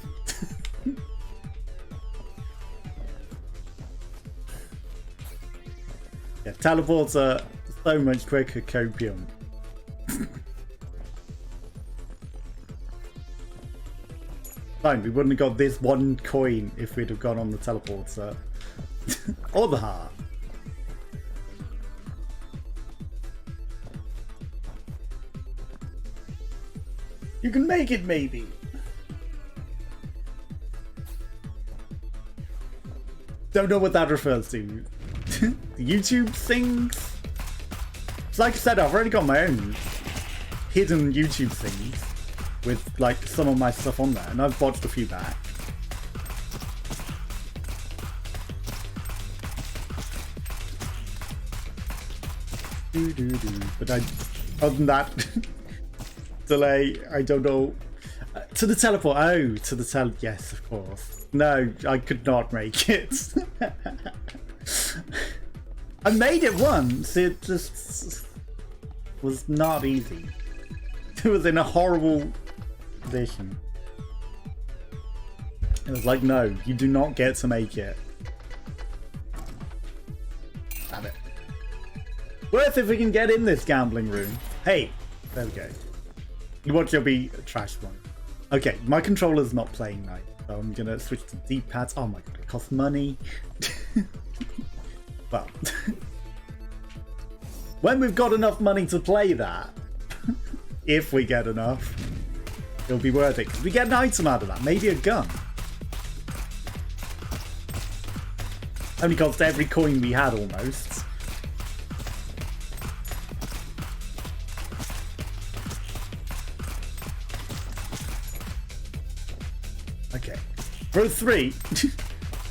Yeah, teleporter, so much quicker, copium. Fine, we wouldn't have got this one coin if we'd have gone on the teleporter. Or the heart. You can make it, maybe. Don't know what that refers to. The YouTube things? So like I said, I've already got my own hidden YouTube things with like some of my stuff on there, and I've botched a few back. But other than that, delay, I don't know. To the teleport. Oh, to the yes, of course. No, I could not make it. I made it once. It just was not easy. It was in a horrible position. It was like, no, you do not get to make it. Damn it. Worth if we can get in this gambling room. Hey, there we go. You watch, you'll be a trash one. Okay, my controller's not playing nice, so I'm gonna switch to D-pads. Oh my god, it costs money. Well, when we've got enough money to play that, if we get enough, it'll be worth it. Because we get an item out of that, maybe a gun. Only cost every coin we had almost. Okay. Row 3.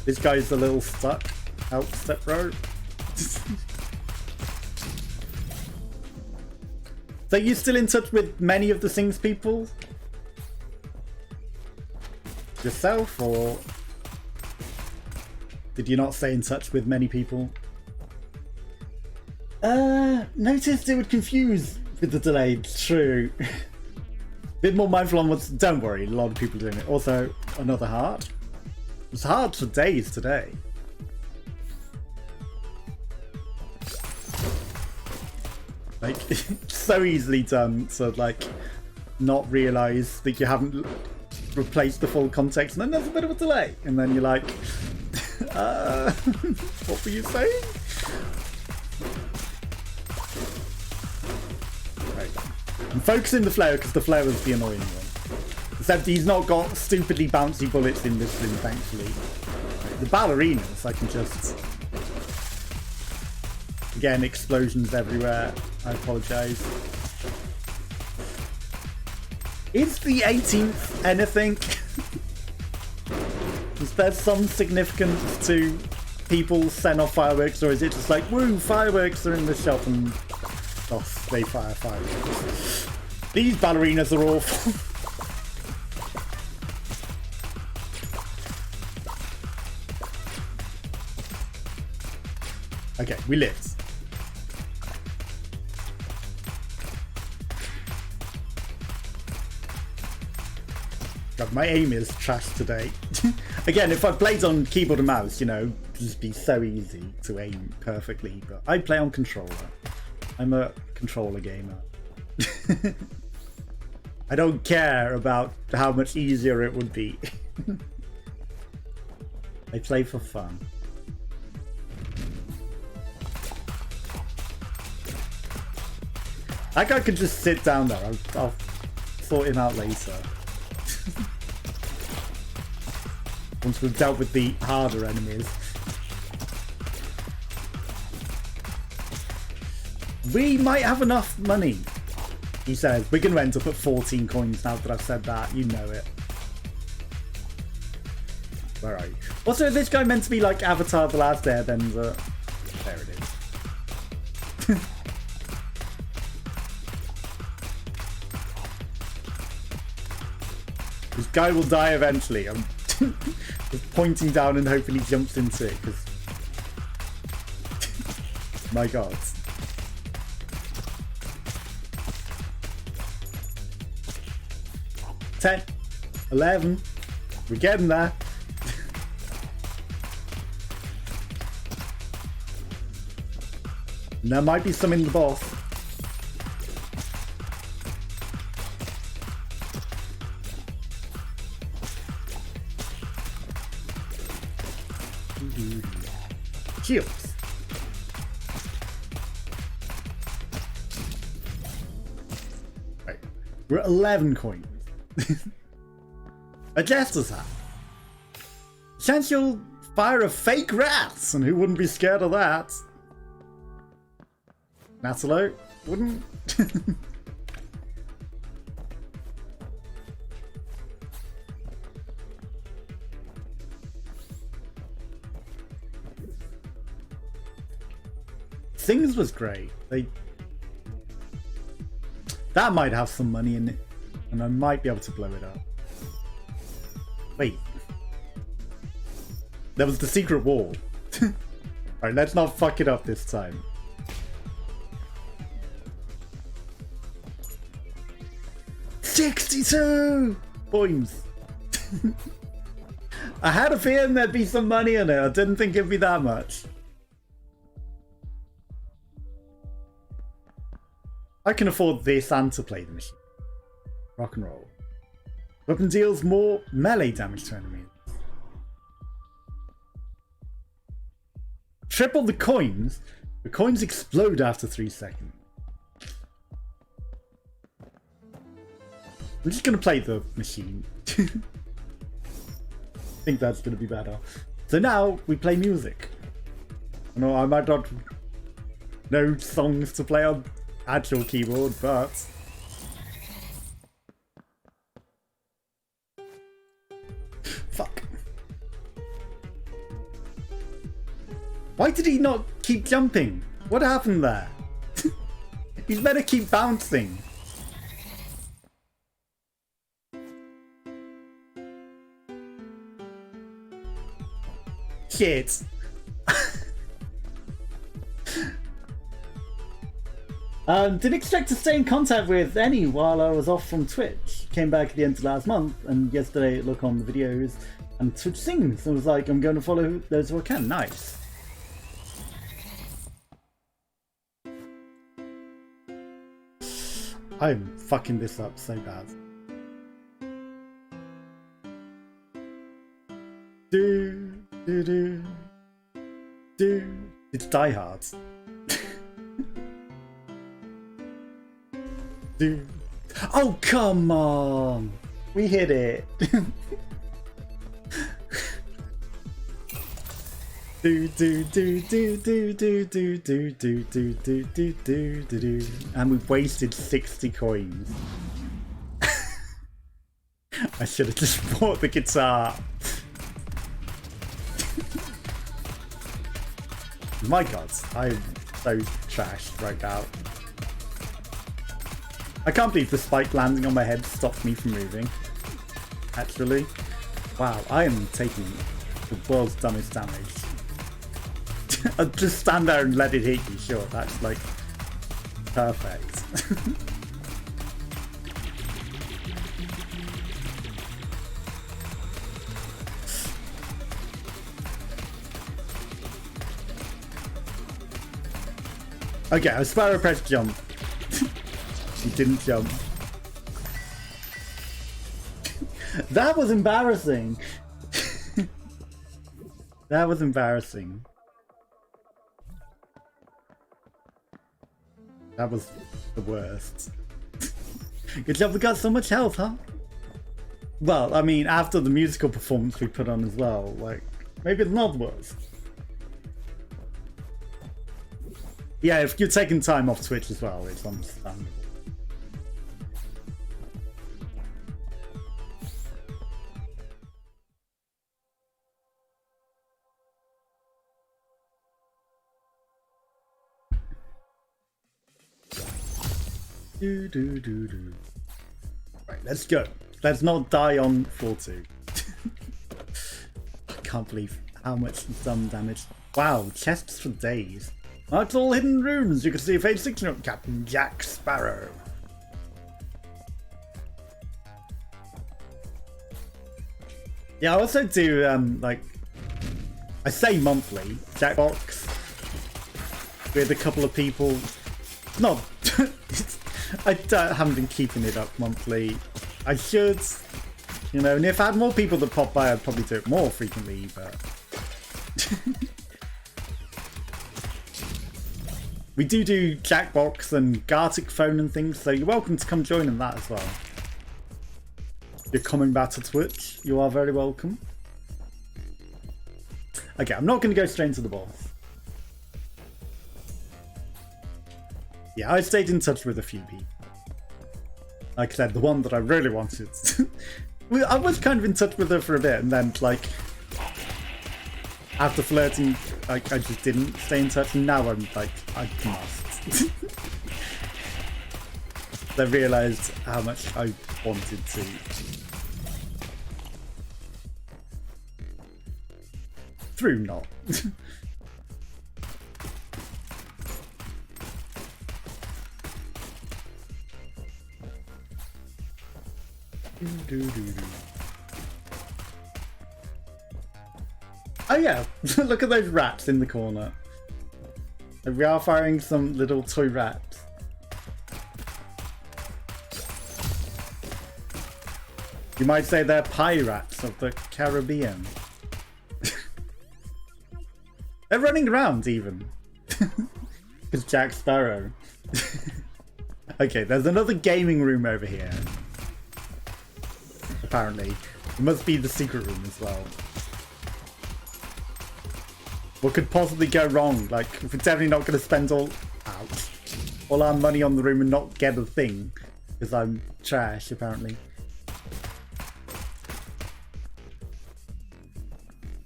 This guy's a little stuck. Help, step row. So you still in touch with many of the Sings people? Yourself, or did you not stay in touch with many people? Noticed it would confuse with the delay. It's true. Bit more mindful on what's. Don't worry, a lot of people doing it. Also, another heart. It's hard for days today. Like, so easily done to like not realize that you haven't replaced the full context, and then there's a bit of a delay, and then you're like, what were you saying? Right. I'm focusing the flare because the flare was the annoying one. Except he's not got stupidly bouncy bullets in this thing, thankfully. The ballerinas, I can just. Again, explosions everywhere. I apologise. Is the 18th anything? Is there some significance to people setting off fireworks, or is it just like, woo, fireworks are in the shop and oh, they fire fireworks? These ballerinas are awful. Okay, we lived. God, my aim is trash today. Again, if I played on keyboard and mouse, you know, it'd just be so easy to aim perfectly, but I play on controller. I'm a controller gamer. I don't care about how much easier it would be. I play for fun. That guy could just sit down there. I'll sort him out later. once we've dealt with the harder enemies. We might have enough money, he says. We're going to end up at 14 coins now that I've said that. You know it. Where are you? Also, is this guy meant to be like Avatar The Last Airbender? There it is. This guy will die eventually. I'm just pointing down and hoping he jumps into it, because... My god. 10, 11, we're getting there. And there might be some in the boss. Shields. Right, we're at 11 coins. A jester's hat. Chance you'll fire a fake rat, and who wouldn't be scared of that? Natalo wouldn't. Things was great. That might have some money in it, and I might be able to blow it up. Wait. There was the secret wall. Alright, let's not fuck it up this time. $62 points. I had a feeling there'd be some money in it. I didn't think it'd be that much. I can afford this and to play the machine. Rock and roll. Weapon deals more melee damage to enemies. Triple the coins. The coins explode after 3 seconds. I'm just going to play the machine. I think that's going to be better. So now we play music. I know I might not know songs to play on actual keyboard, but... Fuck. Why did he not keep jumping? What happened there? He's better keep bouncing. Shit. Didn't expect to stay in contact with any while I was off from Twitch. Came back at the end of last month, and yesterday look on the videos and Twitch sings. I was like, I'm going to follow those who I can. Nice. I'm fucking this up so bad. It's Die Hard. Oh, come on! We hit it! And we wasted 60 coins. I should have just bought the guitar. My god, I'm so trashed right now. I can't believe the spike landing on my head stopped me from moving. Actually. Wow, I am taking the world's dumbest damage. I'll just stand there and let it hit you, sure, that's like perfect. Okay, I swear I pressed jump. He didn't jump. That was embarrassing. That was embarrassing. That was the worst. Good job, we got so much health, huh? Well, I mean, after the musical performance we put on as well, like, maybe it's not worse. Yeah, if you're taking time off Twitch as well, it's understandable. Right, let's go. Let's not die on 4-2. I can't believe how much dumb damage. Wow, chests for days. That's all hidden rooms. You can see a page 6 note, Captain Jack Sparrow. Yeah, I also do, like, I say monthly, Jackbox with a couple of people. No, I haven't been keeping it up monthly. I should, you know, and if I had more people that pop by, I'd probably do it more frequently, but... We do Jackbox and Gartic Phone and things, so you're welcome to come join in that as well. If you're coming back to Twitch, you are very welcome. Okay, I'm not going to go straight into the boss. Yeah, I stayed in touch with a few people. Like I said, the one that I really wanted. I was kind of in touch with her for a bit, and then, like, after flirting, like, I just didn't stay in touch, and now I'm like, I must. I realised how much I wanted to. Through not. Oh yeah, look at those rats in the corner. We are firing some little toy rats. You might say they're pirates of the Caribbean. They're running around even. It's Jack Sparrow. Okay, there's another gaming room over here. Apparently. It must be the secret room as well. What could possibly go wrong? Like, we're definitely not going to spend all our money on the room and not get a thing. Because I'm trash, apparently.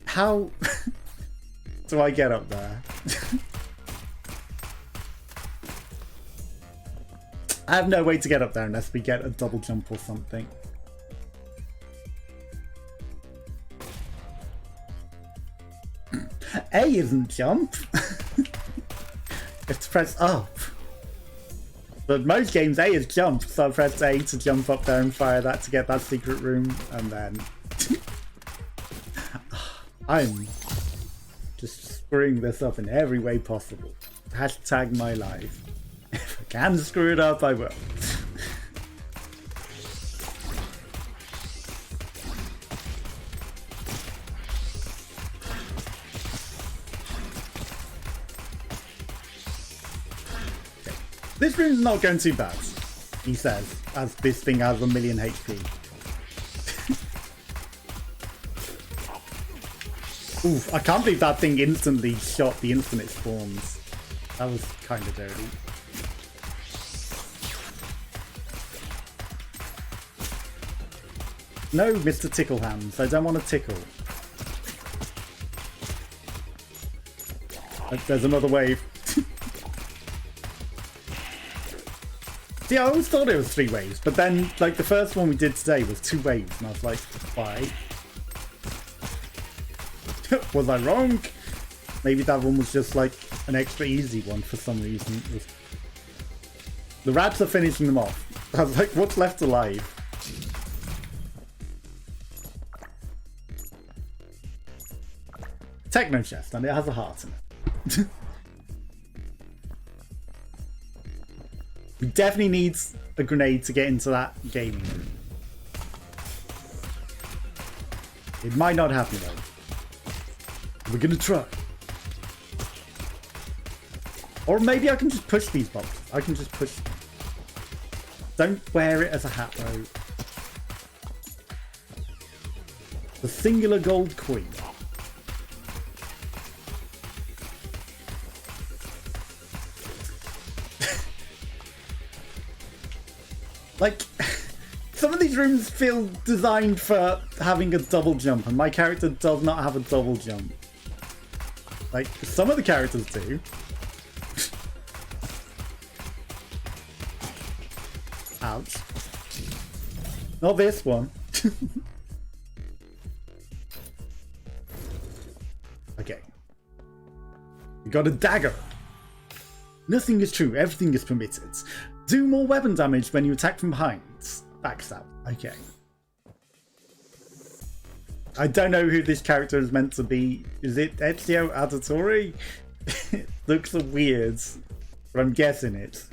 How do I get up there? I have no way to get up there unless we get a double jump or something. A isn't jump. It's press up. But most games A is jump, so I press A to jump up there and fire that to get that secret room, and then I'm just screwing this up in every way possible. Hashtag my life. If I can screw it up, I will. This room's not going too bad, he says, as this thing has 1,000,000 HP. Oof, I can't believe that thing instantly shot the instant it spawns. That was kind of dirty. No, Mr. Tickle Hands, I don't want to tickle. There's another wave. See, I always thought it was 3 waves, but then, like, the first one we did today was 2 waves, and I was like, why? Was I wrong? Maybe that one was just, like, an extra easy one for some reason. The rats are finishing them off. I was like, what's left alive? Techno chest, and it has a heart in it. We definitely need a grenade to get into that gaming room. It might not happen though. We're gonna try. Or maybe I can just push these boxes. I can just push them. Don't wear it as a hat though. The singular gold coin. Like, some of these rooms feel designed for having a double jump, and my character does not have a double jump. Like, some of the characters do. Ouch. Not this one. Okay. We got a dagger. Nothing is true, everything is permitted. Do more weapon damage when you attack from behind. Backstab. Okay. I don't know who this character is meant to be. Is it Ezio Auditore? It looks weird, but I'm guessing it.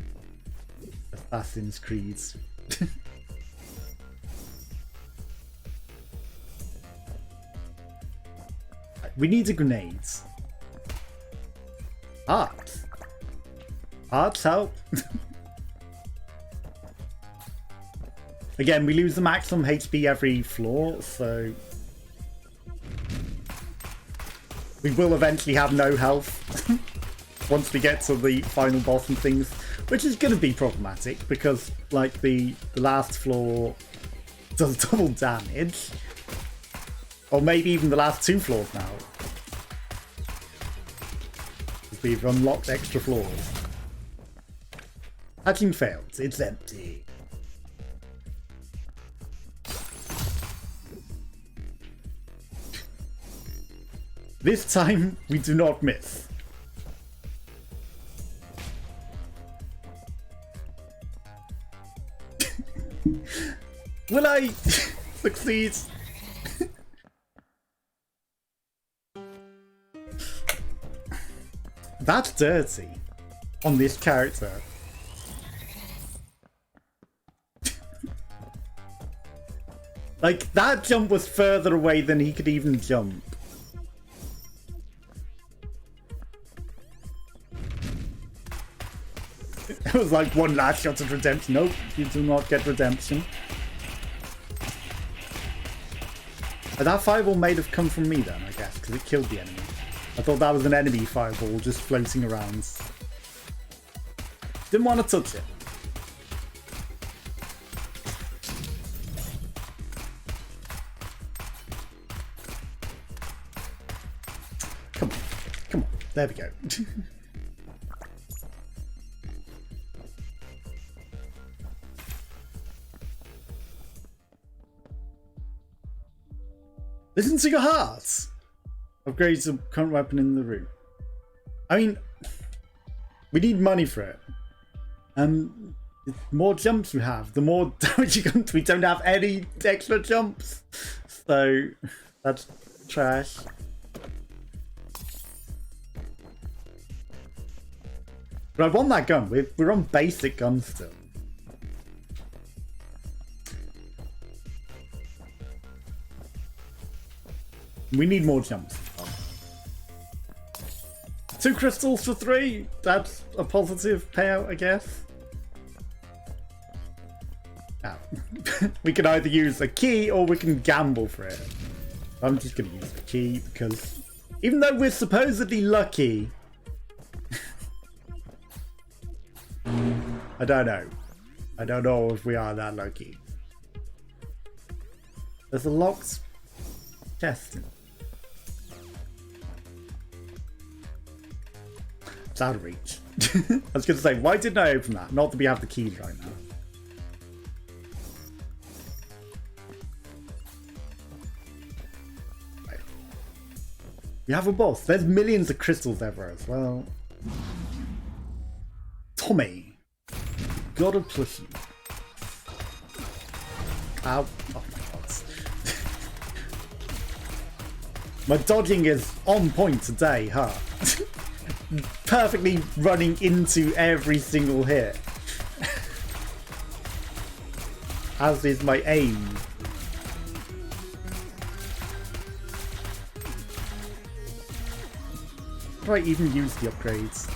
Assassin's Creed. We need a grenade. Hearts. Hearts help. Again, we lose the maximum HP every floor, so we will eventually have no health once we get to the final boss and things, which is going to be problematic because, like, the last floor does double damage, or maybe even the last 2 floors now. We've unlocked extra floors. Hatching failed. It's empty. This time, we do not miss. Will I succeed? That's dirty on this character. Like, that jump was further away than he could even jump. It was like one last shot of redemption. Nope, you do not get redemption. That fireball may have come from me then, I guess, because it killed the enemy. I thought that was an enemy fireball just floating around. Didn't want to touch it. Come on. Come on. There we go. Listen to your heart! Upgrades the current weapon in the room. I mean, we need money for it. And the more jumps we have, the more damage you can. We don't have any extra jumps. So, that's trash. But I want that gun. We're on basic guns still. We need more jumps. 2 crystals for 3. That's a positive payout, I guess. Now, we can either use a key or we can gamble for it. I'm just going to use the key because even though we're supposedly lucky, I don't know. I don't know if we are that lucky. There's a locked chest. It's out of reach. I was going to say, why didn't I open that? Not that we have the keys right now. Right. We have a boss. There's millions of crystals everywhere as well. Tommy. Got a plushie. Ow. Oh my god. My dodging is on point today, huh? Perfectly running into every single hit. As is my aim. Do I even use the upgrades?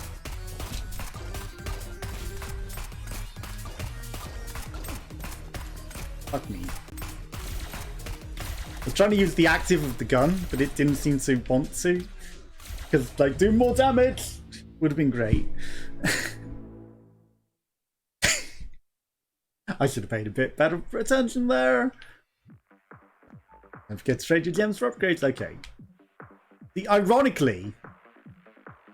Fuck me. I was trying to use the active of the gun, but it didn't seem to want to. Because, like, do more damage would have been great. I should have paid a bit better attention there. Don't forget to trade your gems for upgrades. Okay. Ironically,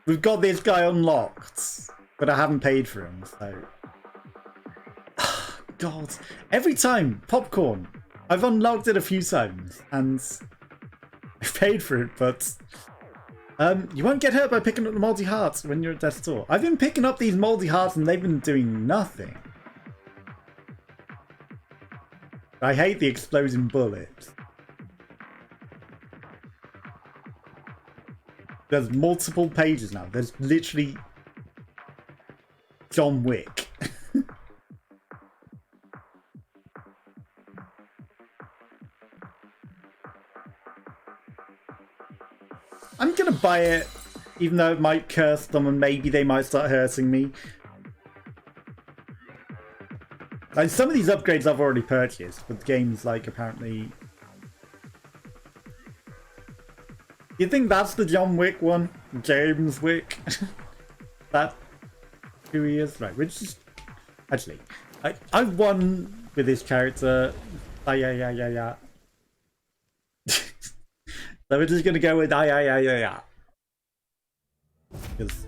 we've got this guy unlocked, but I haven't paid for him, so... God. Every time, popcorn. I've unlocked it a few times, and I've paid for it, but... you won't get hurt by picking up the moldy hearts when you're at death's door. I've been picking up these moldy hearts and they've been doing nothing. I hate the exploding bullets. There's multiple pages now. There's literally John Wick. I'm gonna buy it, even though it might curse them and maybe they might start hurting me. Like, some of these upgrades I've already purchased, but the game's like apparently... You think that's the John Wick one? James Wick? That who he is? Right, we're just... Actually, I've won with this character. Yeah. So we're just gonna go with yeah. Because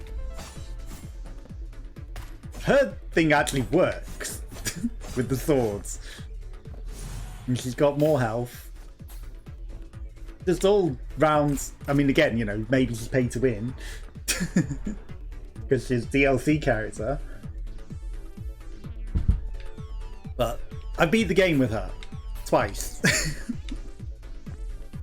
her thing actually works with the swords. And she's got more health. Just all rounds. I mean, again, you know, maybe she's paid to win. Because she's DLC character. But I beat the game with her. Twice.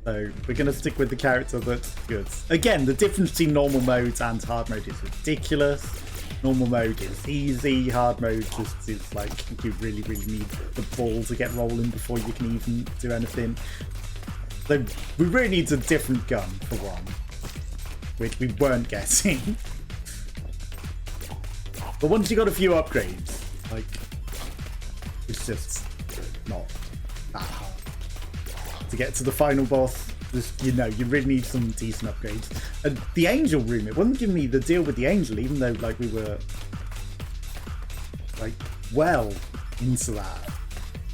So we're going to stick with the character that's good. Again, the difference between normal mode and hard mode is ridiculous. Normal mode is easy. Hard mode just is like you really need the ball to get rolling before you can even do anything. So we really need a different gun for one, which we weren't getting. But once you got a few upgrades, like, it's just not that hard to get to the final boss. Just, you know, you really need some decent upgrades. And the angel room, it wouldn't give me the deal with the angel, even though like we were like well into that.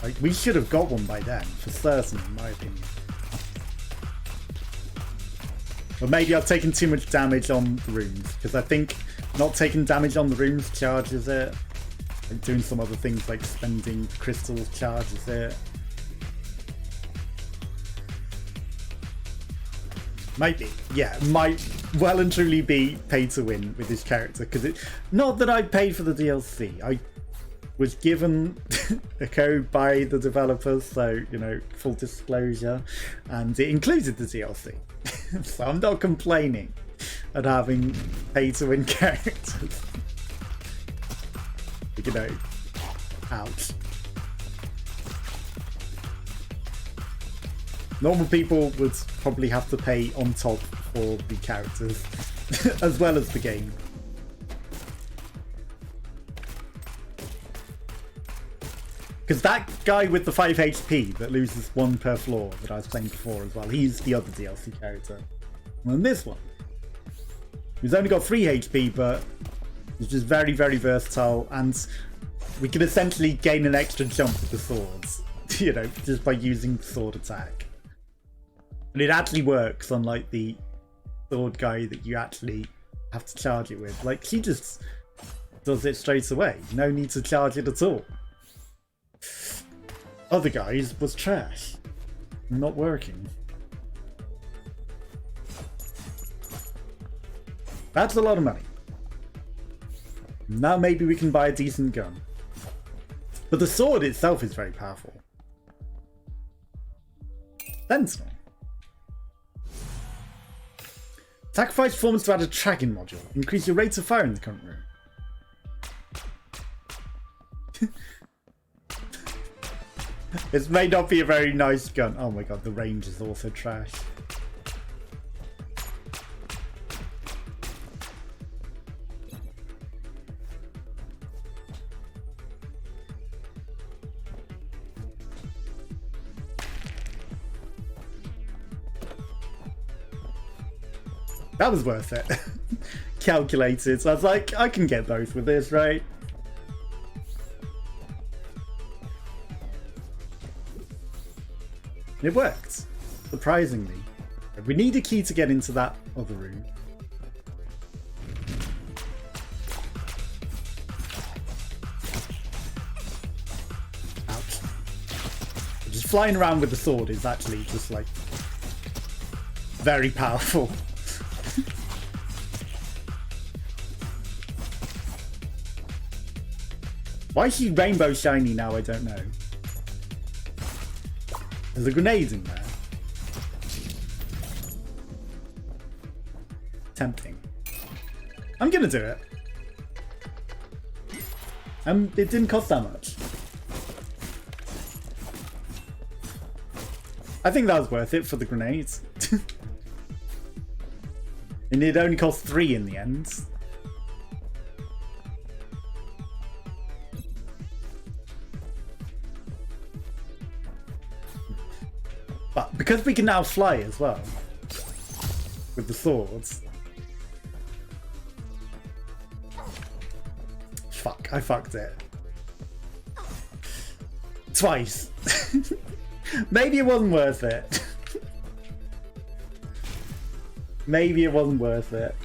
Like, we should have got one by then, for certain, in my opinion. But maybe I've taken too much damage on the rooms, because I think not taking damage on the rooms charges it. And doing some other things like spending crystals charges it. Might be. Yeah, might well and truly be pay to win with this character, because it... Not that I paid for the DLC. I was given a code by the developers, so, you know, full disclosure, and it included the DLC. So I'm not complaining at having pay to win characters. You know, ouch. Normal people would probably have to pay on top for the characters, as well as the game. Because that guy with the 5 HP that loses 1 per floor that I was playing before as well, he's the other DLC character. And this one, he's only got 3 HP, but he's just very versatile, and we can essentially gain an extra jump with the swords, you know, just by using the sword attack. And it actually works, unlike the sword guy that you actually have to charge it with. Like, she just does it straight away. No need to charge it at all. Other guys was trash. Not working. That's a lot of money. Now maybe we can buy a decent gun. But the sword itself is very powerful. Sentinel. Sacrifice performance to add a tracking module. Increase your rate of fire in the current room. This may not be a very nice gun. Oh my god, the range is also trash. That was worth it. Calculated. So I was like, I can get both with this, right? It worked. Surprisingly. We need a key to get into that other room. Ouch. Just flying around with the sword is actually just like very powerful. Why is she rainbow shiny now? I don't know. There's a grenade in there. Tempting. I'm gonna do it. It didn't cost that much. I think that was worth it for the grenades. And it only cost 3 in the end. But because we can now fly as well with the swords. Fuck, I fucked it. Twice. Maybe it wasn't worth it. Maybe it wasn't worth it.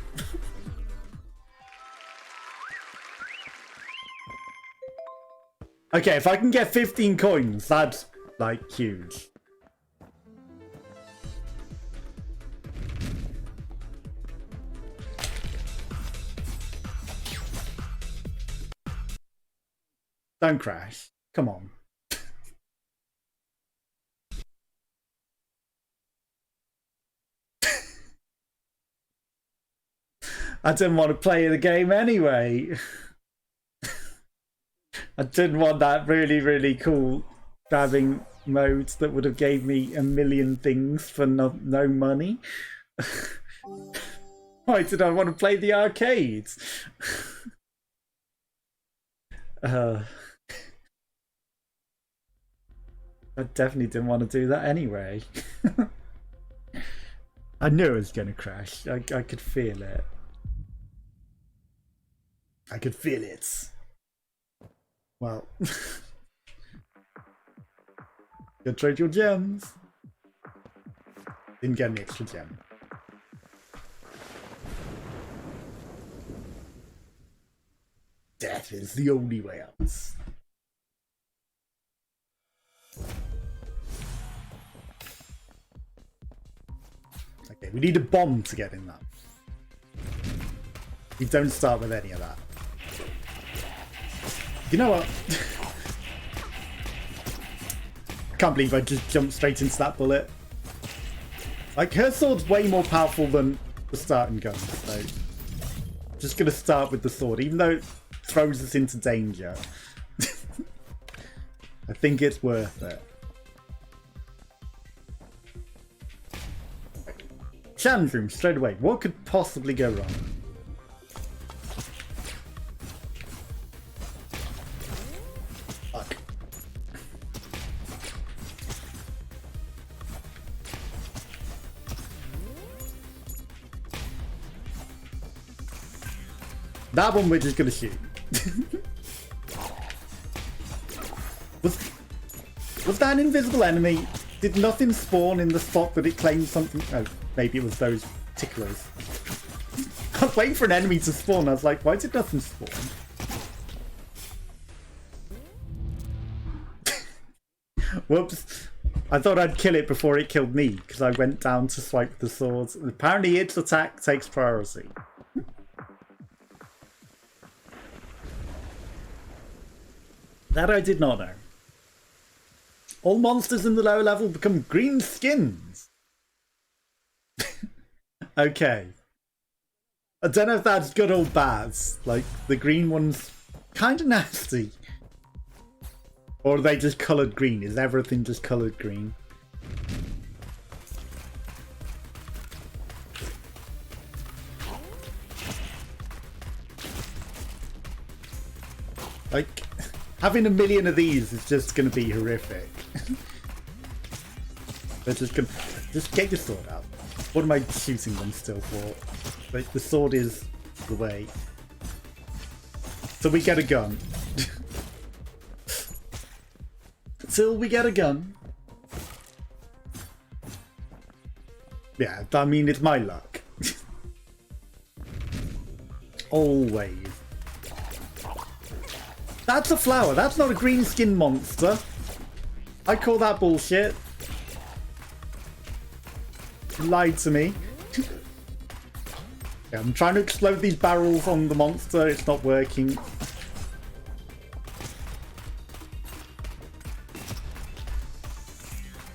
Okay, if I can get 15 coins, that's like huge. Don't crash. Come on. I didn't want to play the game anyway. I didn't want that really, really cool grabbing mode that would have gave me a million things for no money. Why did I want to play the arcades? I definitely didn't want to do that anyway. I knew it was going to crash. I could feel it. I could feel it. Well. Go trade your gems. Didn't get an extra gem. Death is the only way out. Okay, we need a bomb to get in that. We don't start with any of that. You know what? I can't believe I just jumped straight into that bullet. Like, her sword's way more powerful than the starting gun, so... Just gonna start with the sword, even though it throws us into danger. I think it's worth it. Challenge room straight away. What could possibly go wrong? Fuck. That one we're just gonna shoot. Was that an invisible enemy? Did nothing spawn in the spot that it claimed something? Oh, maybe it was those ticklers. I was waiting for an enemy to spawn. I was like, why did nothing spawn? Whoops. I thought I'd kill it before it killed me because I went down to swipe the swords. Apparently its attack takes priority. That I did not know. All monsters in the lower level become green skins. Okay. I don't know if that's good or bad. Like, the green one's kind of nasty. Or are they just coloured green? Is everything just coloured green? Like, having a million of these is just going to be horrific. They're just going to... Just get your sword out. What am I shooting them still for? Like, the sword is the way. So we get a gun. Till we get a gun. Yeah, I mean, it's my luck. Always. That's a flower. That's not a green skin monster. I call that bullshit. You lied to me. Yeah, I'm trying to explode these barrels on the monster. It's not working.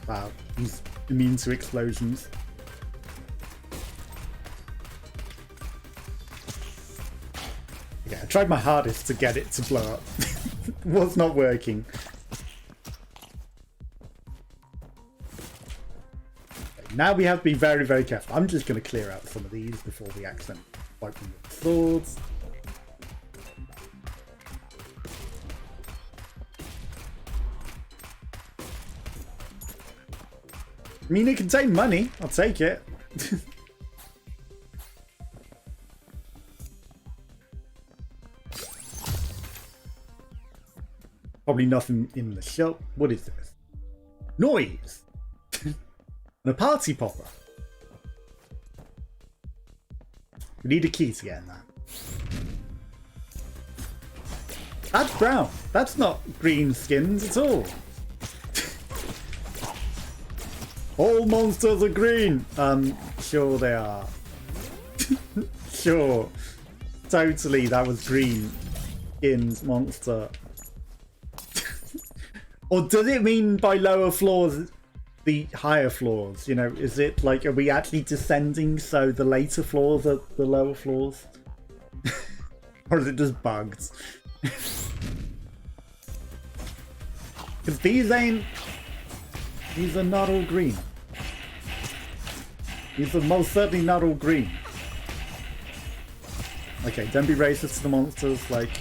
Wow, he's immune to explosions. Yeah, I tried my hardest to get it to blow up. It was not working. Okay, now we have to be very, very careful. I'm just going to clear out some of these before we accidentally wipe them with swords. I mean, it contained money. I'll take it. Probably nothing in the shop. What is this? Noise! And a party popper. We need a key to get in that. That's brown. That's not green skins at all. All monsters are green. Sure they are. Sure. Totally, that was green skins monster. Or does it mean by lower floors the higher floors? You know, is it like, are we actually descending so the later floors are the lower floors? Or is it just bugs? Because these are not all green. These are most certainly not all green. Okay, don't be racist to the monsters, like...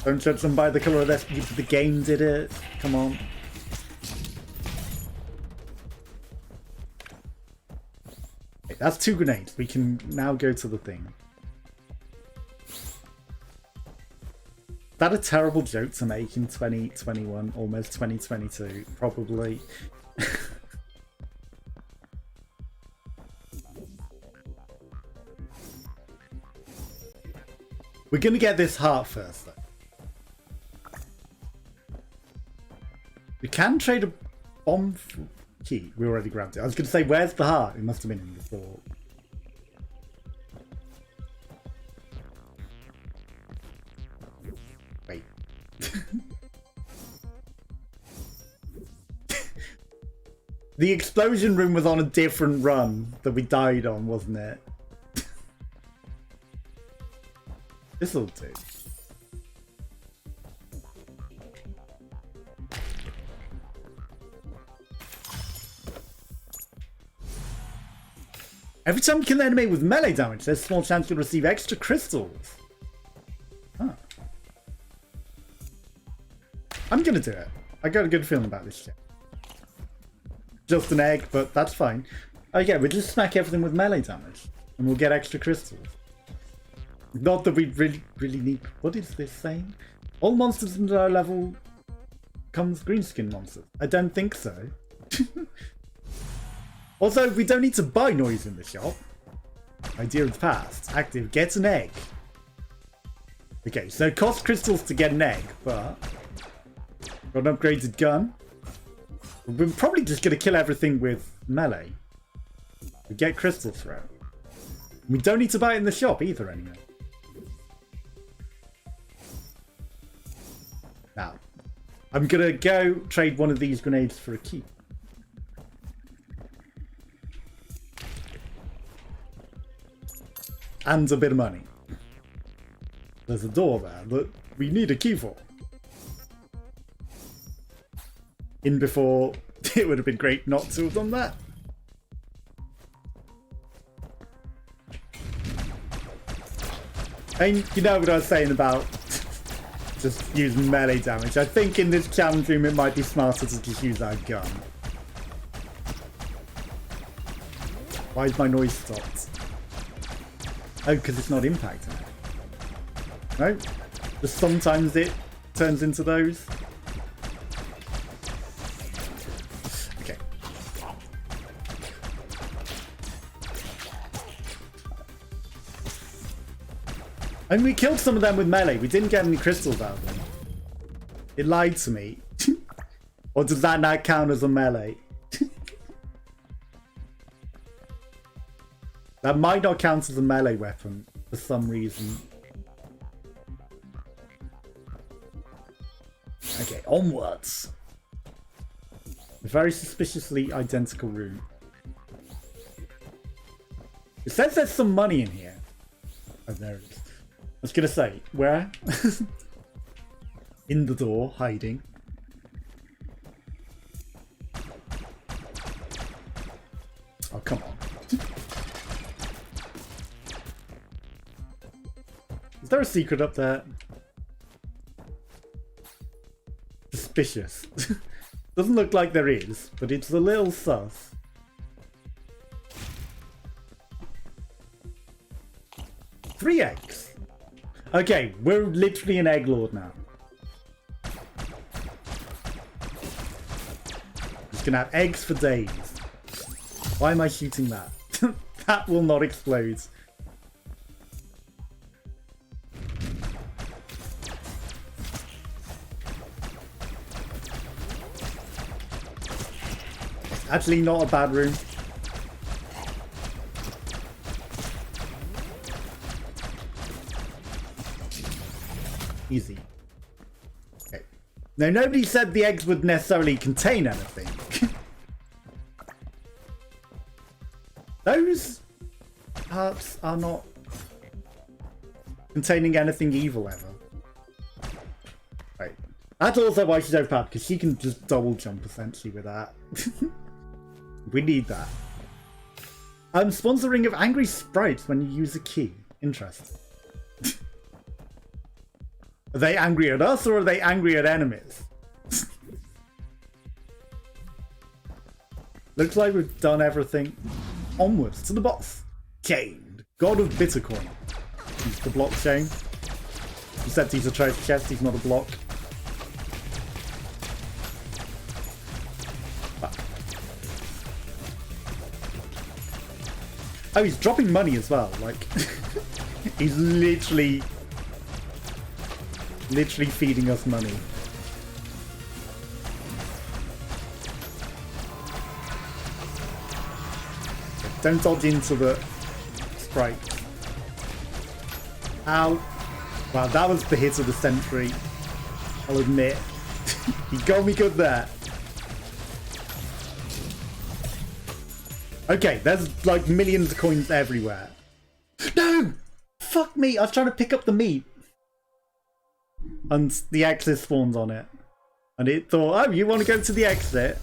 Don't judge them by the colour of their skin. The game did it. Come on. Okay, that's 2 grenades. We can now go to the thing. Is that a terrible joke to make in 2021, almost 2022? Probably. We're gonna get this heart first, though. We can trade a bomb key. We already grabbed it. I was going to say, where's the heart? It must have been in before. Wait. The explosion room was on a different run that we died on, wasn't it? This'll do. Every time you kill an enemy with melee damage, there's a small chance you'll receive extra crystals. Huh. I'm gonna do it. I got a good feeling about this shit. Just an egg, but that's fine. Oh yeah, we'll just smack everything with melee damage. And we'll get extra crystals. Not that we really need... What is this saying? All monsters in our level comes green skin monsters. I don't think so. Also, we don't need to buy noise in the shop. Idea of the past. Active, get an egg. Okay, so it costs crystals to get an egg, but... Got an upgraded gun. We're probably just going to kill everything with melee. We get crystals for it. We don't need to buy it in the shop either, anyway. Now, I'm going to go trade one of these grenades for a key. And a bit of money. There's a door there that we need a key for. In before, it would have been great not to have done that. And you know what I was saying about just using melee damage. I think in this challenge room it might be smarter to just use our gun. Why is my noise stopped? Oh, because it's not impacting. No? Just sometimes it turns into those. Okay. And we killed some of them with melee. We didn't get any crystals out of them. It lied to me. Or does that not count as a melee? That might not count as a melee weapon for some reason. Okay, onwards. A very suspiciously identical room. It says there's some money in here. Oh, there it is. I was gonna say, where? In the door, hiding. Oh, come on. Is there a secret up there? Suspicious. Doesn't look like there is, but it's a little sus. Three eggs. Okay, we're literally an egg lord now. Just gonna have eggs for days. Why am I shooting that? That will not explode. Actually, not a bad room. Easy. Okay. Now, nobody said the eggs would necessarily contain anything. Those hearts are not containing anything evil ever. Right. That's also why she's overpowered, because she can just double jump essentially with that. We need that. Sponsoring of angry sprites when you use a key. Interesting. Are they angry at us or are they angry at enemies? Looks like we've done everything. Onwards to the boss. Chained. God of Bittercoin. He's the blockchain. He said he's a treasure chest, he's not a block. Oh, he's dropping money as well. Like, he's literally feeding us money. Don't dodge into the sprite. Ow. Wow, that was the hit of the century. I'll admit. He got me good there. Okay, there's like millions of coins everywhere. No! Fuck me, I was trying to pick up the meat. And the exit spawns on it. And it thought, oh, you want to go to the exit?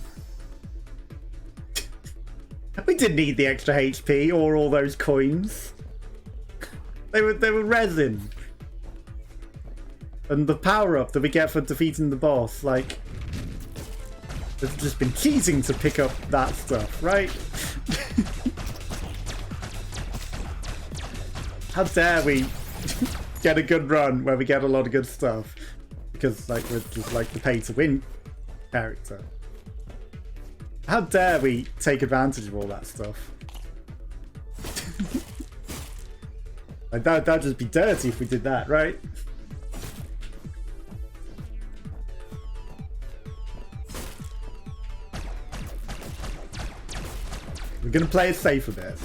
We didn't need the extra HP or all those coins. They were resin. And the power-up that we get for defeating the boss, like... They've just been cheating to pick up that stuff, right? How dare we get a good run where we get a lot of good stuff? Because, like, we're just like the pay-to-win character. How dare we take advantage of all that stuff? Like, that'd just be dirty if we did that, right? We're gonna play it safe a bit.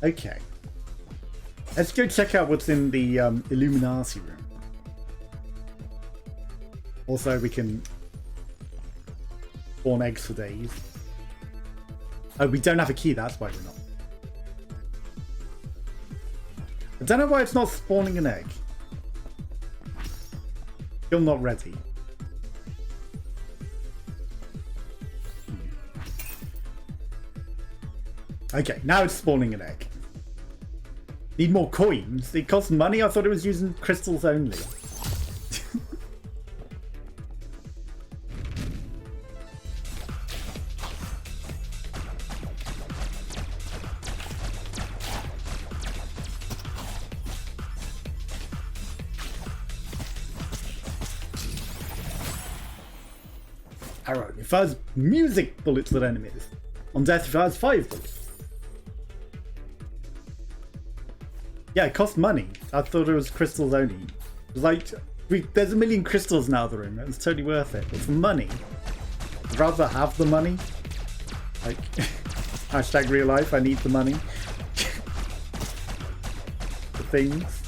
Okay. Let's go check out what's in the Illuminati room. Also, we can spawn eggs for days. Oh, we don't have a key, that's why we're not. I don't know why it's not spawning an egg. Still not ready. Okay, now it's spawning an egg. Need more coins? It costs money? I thought it was using crystals only. arrow. It fires music bullets at enemies. On death, it fires 5 bullets. Yeah, it costs money. I thought it was crystals only. It was like, there's a million crystals now in the room. It's totally worth it. But for money, I'd rather have the money. Like, hashtag real life, I need the money. For things.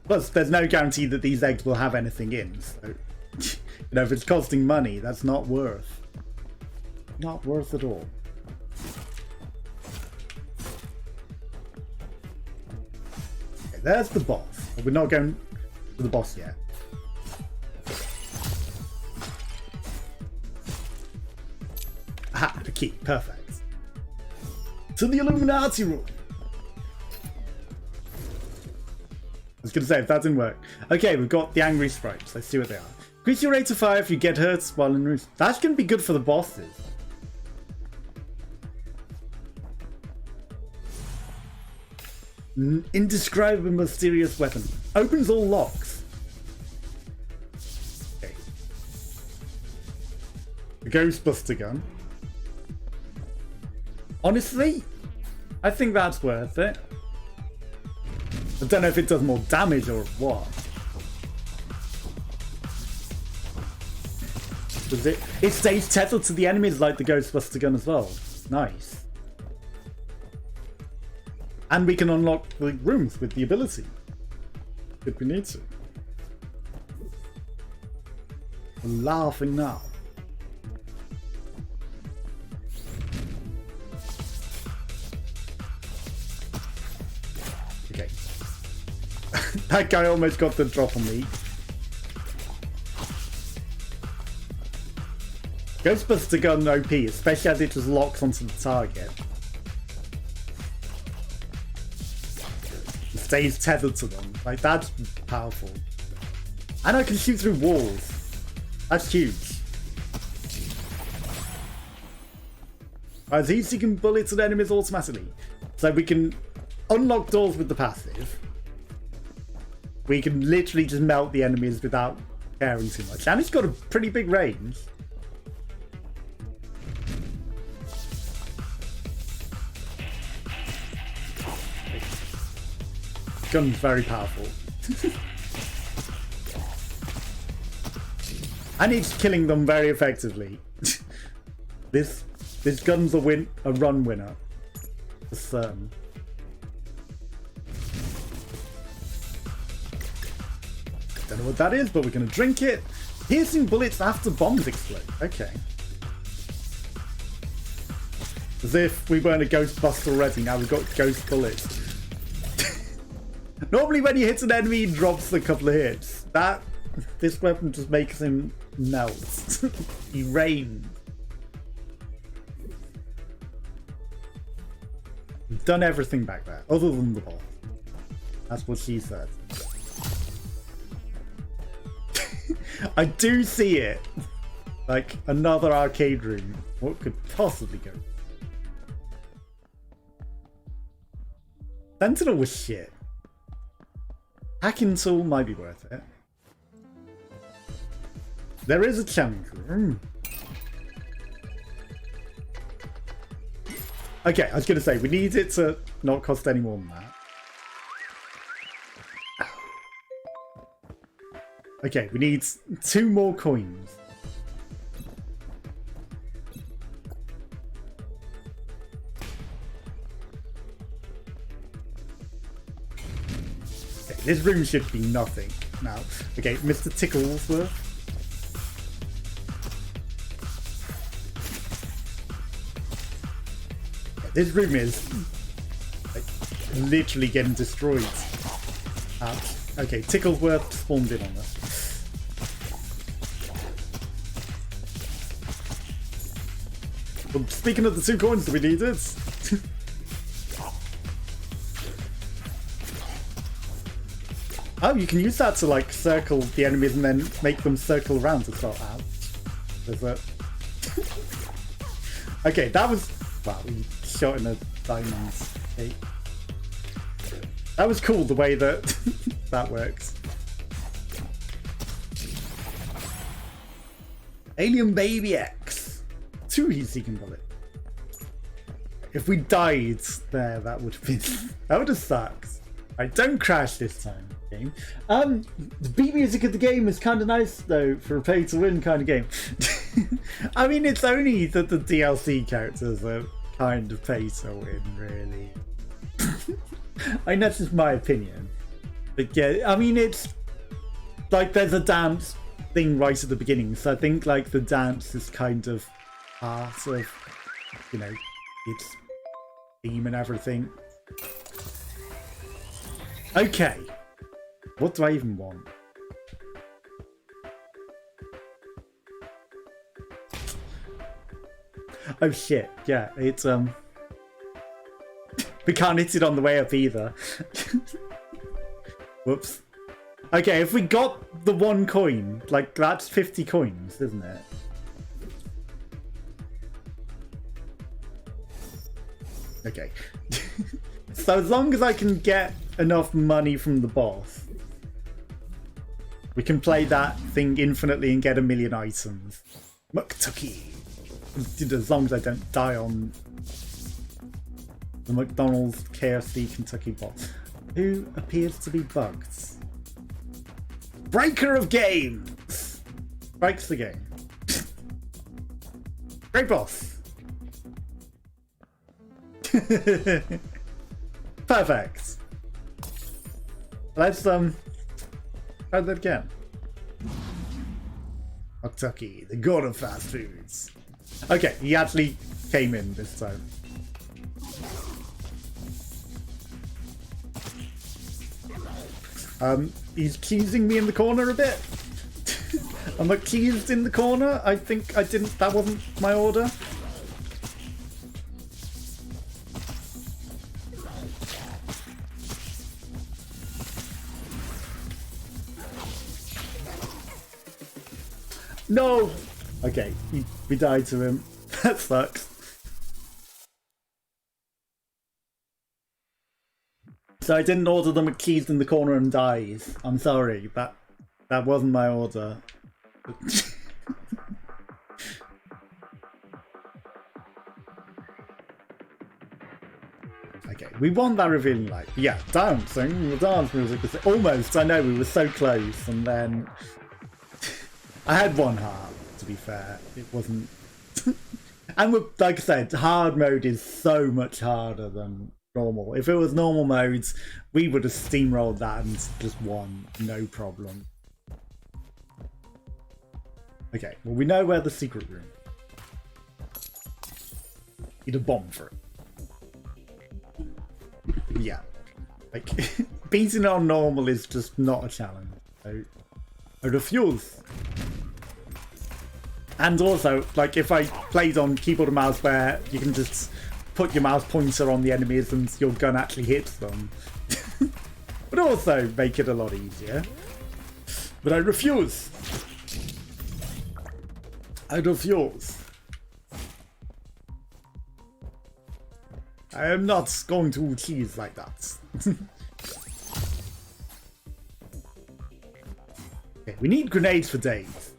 Plus, there's no guarantee that these eggs will have anything in. So, if it's costing money, that's not worth. Not worth at all. Okay, there's the boss. We're not going to the boss yet. Aha, the key. Perfect. To the Illuminati room. I was going to say, if that didn't work. Okay, we've got the angry sprites. Let's see what they are. Increase your rate to fire if you get hurt while in route. That's going to be good for the bosses. Indescribable mysterious weapon. Opens all locks. Okay. The Ghostbuster gun. Honestly, I think that's worth it. I don't know if it does more damage or what. Does it? It stays tethered to the enemies like the Ghostbuster gun as well. Nice. And we can unlock the rooms with the ability. If we need to. We're laughing now. Okay. That guy almost got the drop on me. Ghostbuster gun OP, especially as it just locks onto the target. It stays tethered to them. Like, that's powerful. And I can shoot through walls. That's huge. As he's seeking bullets at enemies automatically. So we can unlock doors with the passive. We can literally just melt the enemies without caring too much. And it's got a pretty big range. Gun's very powerful. And it's killing them very effectively. This gun's a run winner. For certain. Don't know what that is, but we're gonna drink it. Piercing bullets after bombs explode. Okay. As if we weren't a Ghostbuster already, now we've got ghost bullets. Normally when you hit an enemy, he drops a couple of hits. This weapon just makes him melt. He rains. We've done everything back there, other than the boss. That's what she said. I do see it. Like another arcade room. What could possibly go? Sentinel was shit. Hacking tool might be worth it. There is a challenge room. Okay, I was going to say, we need it to not cost any more than that. Okay, we need 2 more coins. Okay, this room should be nothing now. Okay, Mr. Ticklesworth. Okay, this room is like, literally getting destroyed. Okay, Ticklesworth spawned in on us. Well, speaking of the 2 coins that we needed. Oh, you can use that to like circle the enemies and then make them circle around to start out. There's a... Okay, that was... Wow, we shot in a diamond. Okay. That was cool, the way that that works. Alien Baby X. 2 heat-seeking bullet. If we died there, that would have been that would have sucked. Right, don't crash this time, game. The beat music of the game is kind of nice though for a pay-to-win kind of game. I mean, it's only that the DLC characters are kind of pay-to-win, really. I mean, that's just my opinion. But yeah, I mean, it's like there's a dance thing right at the beginning, so I think like the dance is kind of part of, you know, its theme and everything. Okay, what do I even want? Oh shit, yeah, it's we can't hit it on the way up either. Whoops. Okay, if we got the 1 coin, like that's 50 coins, isn't it? Okay. So as long as I can get enough money from the boss, we can play that thing infinitely and get 1,000,000 items. McTucky. As long as I don't die on the McDonald's KFC Kentucky boss. Who appears to be bugged? Breaker of games! Breaks the game. Great boss. Perfect. Let's try that again. Kentucky, the god of fast foods. Okay, he actually came in this time. He's teasing me in the corner a bit. I'm like teased in the corner. I think I didn't. That wasn't my order. No! Okay, we died to him. That sucks. So I didn't order them keys in the corner and dies. I'm sorry, that wasn't my order. Okay, we won that revealing light. Yeah, dancing, the dance music was almost, I know, we were so close, and then I had 1 heart, to be fair. It wasn't... And with, like I said, hard mode is so much harder than normal. If it was normal modes, we would have steamrolled that and just won, no problem. Okay, well, we know where the secret room. Need a bomb for it. Yeah. Like, beating it on normal is just not a challenge. So, I refuse. And also, like, if I played on keyboard and mouse where you can just put your mouse pointer on the enemies and your gun actually hits them, would also make it a lot easier. But I refuse. I refuse. I am not going to cheese like that. Okay, we need grenades for days.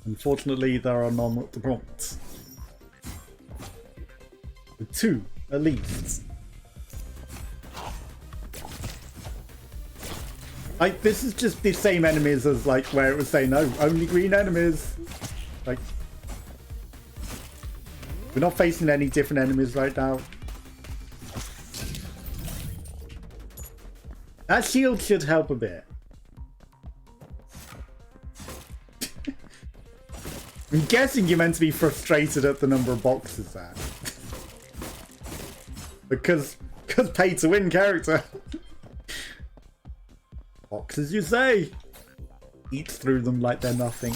Unfortunately, there are none at the moment. The 2, at least. Like, this is just the same enemies as, like, where it was saying, no, only green enemies. Like, we're not facing any different enemies right now. That shield should help a bit. I'm guessing you're meant to be frustrated at the number of boxes there. because pay to win character. Boxes you say. Eats through them like they're nothing.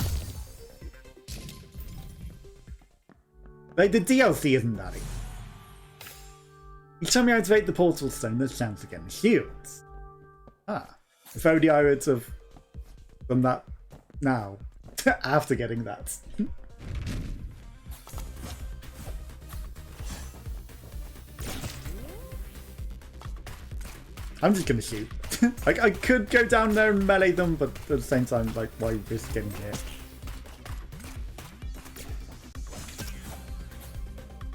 Like, the DLC isn't that easy. Each time you activate the portal stone, there's a chance to get shields. Ah. If only I would have done that now. After getting that. I'm just gonna shoot. Like, I could go down there and melee them, but at the same time, like, why risk getting hit?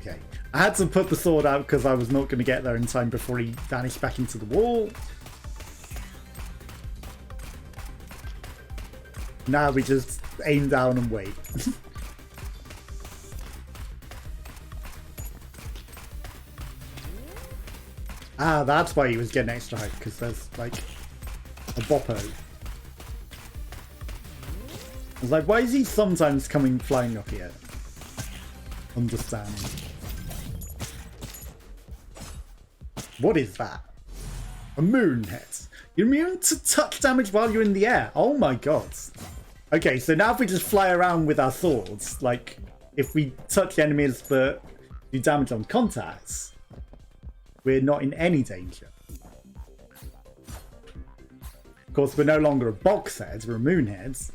Okay. I had to put the sword out because I was not going to get there in time before he vanished back into the wall. Now we just aim down and wait. Ah, that's why he was getting extra height, because there's, like, a boppo. I was like, why is he sometimes coming flying up here? Understand. What is that? A moon head. You're immune to touch damage while you're in the air. Oh my god. Okay, so now if we just fly around with our swords, like, if we touch enemies that do damage on contacts, we're not in any danger. Of course, we're no longer a box head, we're a moon heads.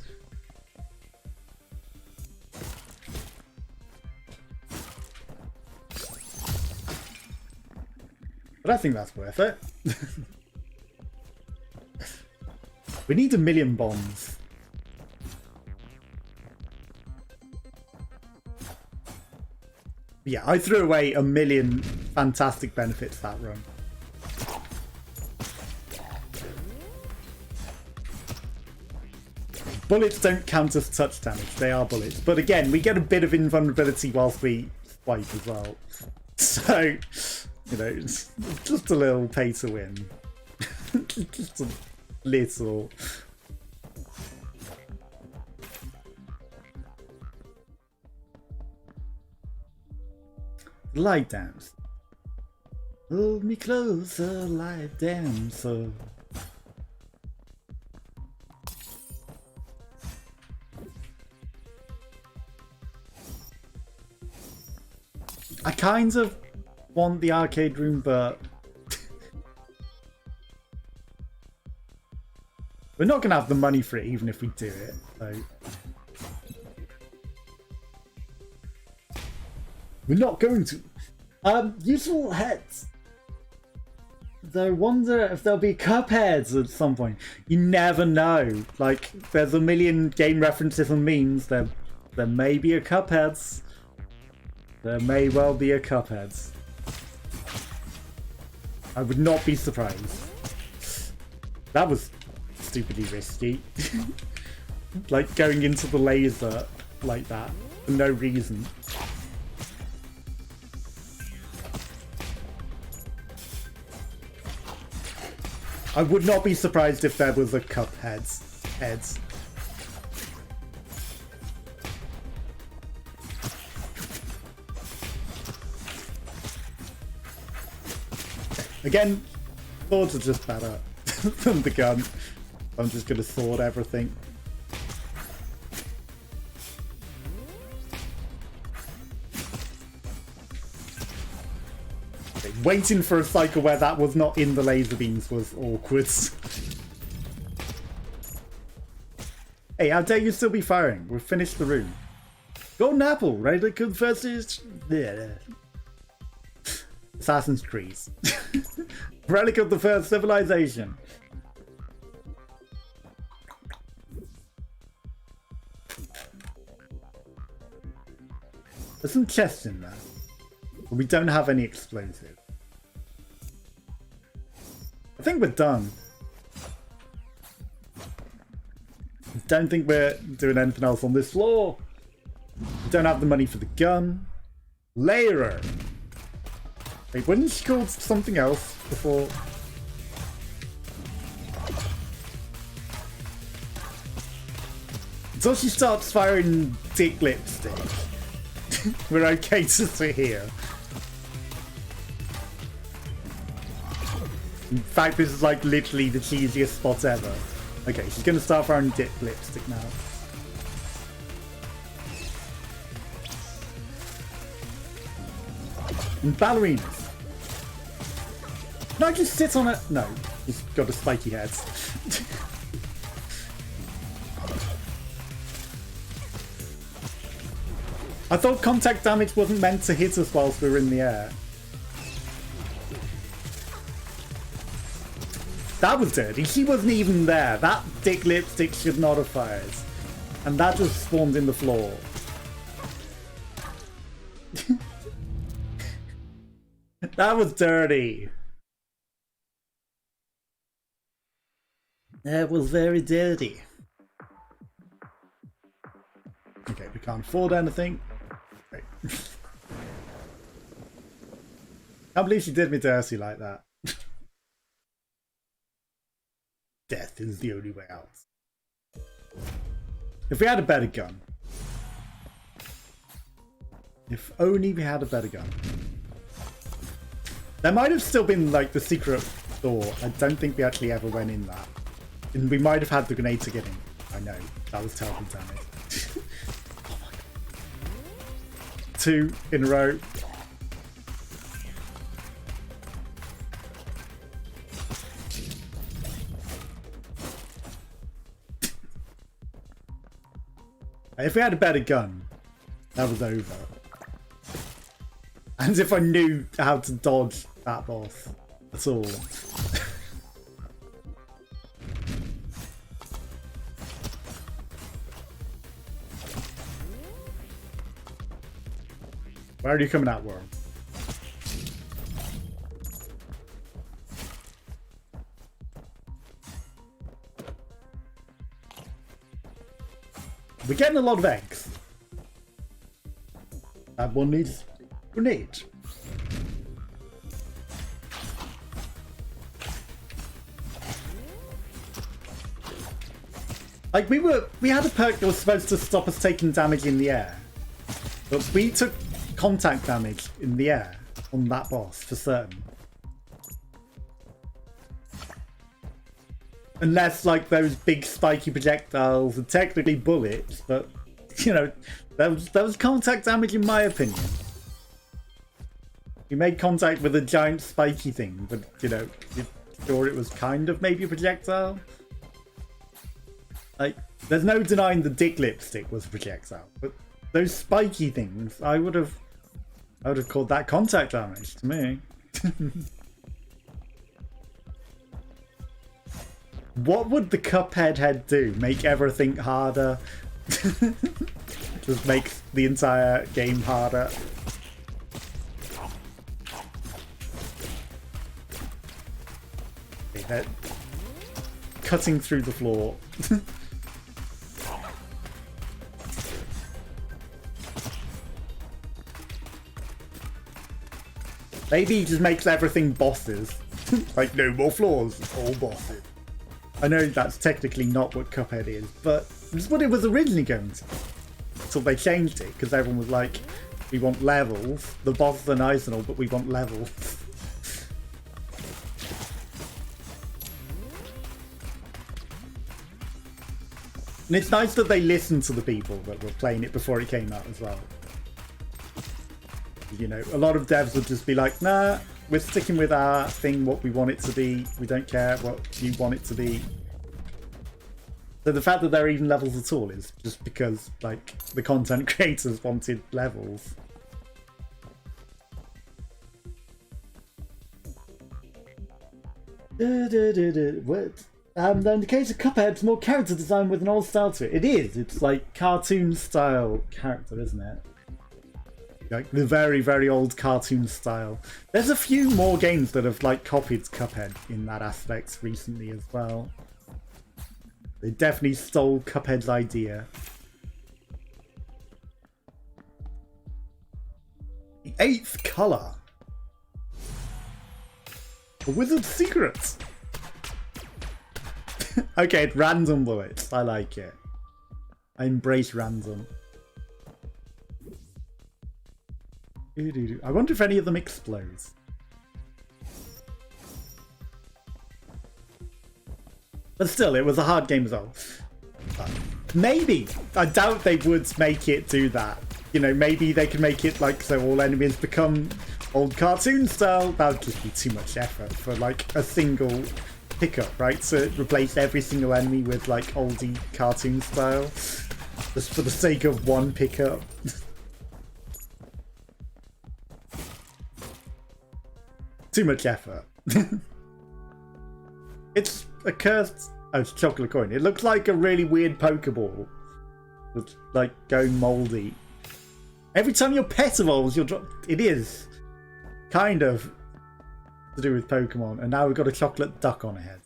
But I think that's worth it. We need 1 million bombs. Yeah, I threw away 1 million fantastic benefits that run. Bullets don't count as touch damage, they are bullets. But again, we get a bit of invulnerability whilst we swipe as well. So, you know, it's just a little pay to win. Just a little. Light dance. Hold me closer, light dancer. I kind of want the arcade room, but we're not going to have the money for it, even if we do it. So we're not going to. Useful heads. I wonder if there'll be cup heads at some point. You never know. Like, there's 1 million game references and memes. There may be a cup heads. There may well be a cup heads. I would not be surprised. That was stupidly risky. Like, going into the laser like that for no reason. I would not be surprised if there was a cup heads. Again, swords are just better than the gun. I'm just gonna sword everything. Waiting for a cycle where that was not in the laser beams was awkward. Hey, how dare you still be firing? We've finished the room. Golden apple, ready to confess his... Assassin's Creed. Relic of the first civilization. There's some chests in there. But we don't have any explosives. I think we're done. Don't think we're doing anything else on this floor. We don't have the money for the gun. Layerer. Wait, wasn't she called something else before? Until she starts firing dick lipstick. We're okay to sit here. In fact, this is like literally the cheesiest spot ever. Okay, she's gonna start firing dick lipstick now. And ballerinas. Can I just sit on it? No, he's got a spiky head. I thought contact damage wasn't meant to hit us whilst we were in the air. That was dirty. She wasn't even there. That dick lipstick should not have fired. And that just spawned in the floor. That was dirty. That was very dirty. Okay, we can't afford anything. Wait. Can't believe she did me dirty like that. Death is the only way out. If we had a better gun. If only we had a better gun. There might have still been like the secret door. I don't think we actually ever went in that. And we might have had the grenade to get in. I know. That was terrible damage. Oh my god. 2 in a row. If we had a better gun, that was over. And if I knew how to dodge that boss at all. Where are you coming at, Worm? We're getting a lot of eggs. That one needs grenade. Like we had a perk that was supposed to stop us taking damage in the air. But we took contact damage in the air on that boss for certain. Unless, like, those big spiky projectiles are technically bullets, but, you know, that was contact damage in my opinion. We made contact with a giant spiky thing, but, you know, you're sure it was kind of maybe a projectile? Like, there's no denying the dick lipstick was a projectile, but those spiky things, I would have called that contact damage to me. What would the Cuphead head do? Make everything harder? Just makes the entire game harder. Okay, they're cutting through the floor. Maybe he just makes everything bosses. Like, no more floors, all bosses. I know that's technically not what Cuphead is, but it's what it was originally going to. So they changed it, because everyone was like, we want levels. The bosses are nice and all, but we want levels. And it's nice that they listened to the people that were playing it before it came out as well. You know, a lot of devs would just be like, nah, we're sticking with our thing, what we want it to be. We don't care what you want it to be. So the fact that there are even levels at all is just because, like, the content creators wanted levels. What? In the case of Cuphead, it's more character design with an old style to it. It is. It's like cartoon style character, isn't it? Like the very, very old cartoon style. There's a few more games that have like copied Cuphead in that aspect recently as well. They definitely stole Cuphead's idea. The 8th colour. A wizard's secret. Okay, random bullets. I like it. I embrace random. I wonder if any of them explode. But still, it was a hard game as well. Maybe. I doubt they would make it do that. You know, maybe they could make it like so all enemies become old cartoon style. That would just be too much effort for like a single pickup, right? So replace every single enemy with like oldie cartoon style. Just for the sake of one pickup. Too much effort. It's a cursed... Oh, it's chocolate coin. It looks like a really weird Pokeball. It's like going moldy. Every time your pet evolves, you'll drop... It is kind of to do with Pokemon. And now we've got a chocolate duck on our head.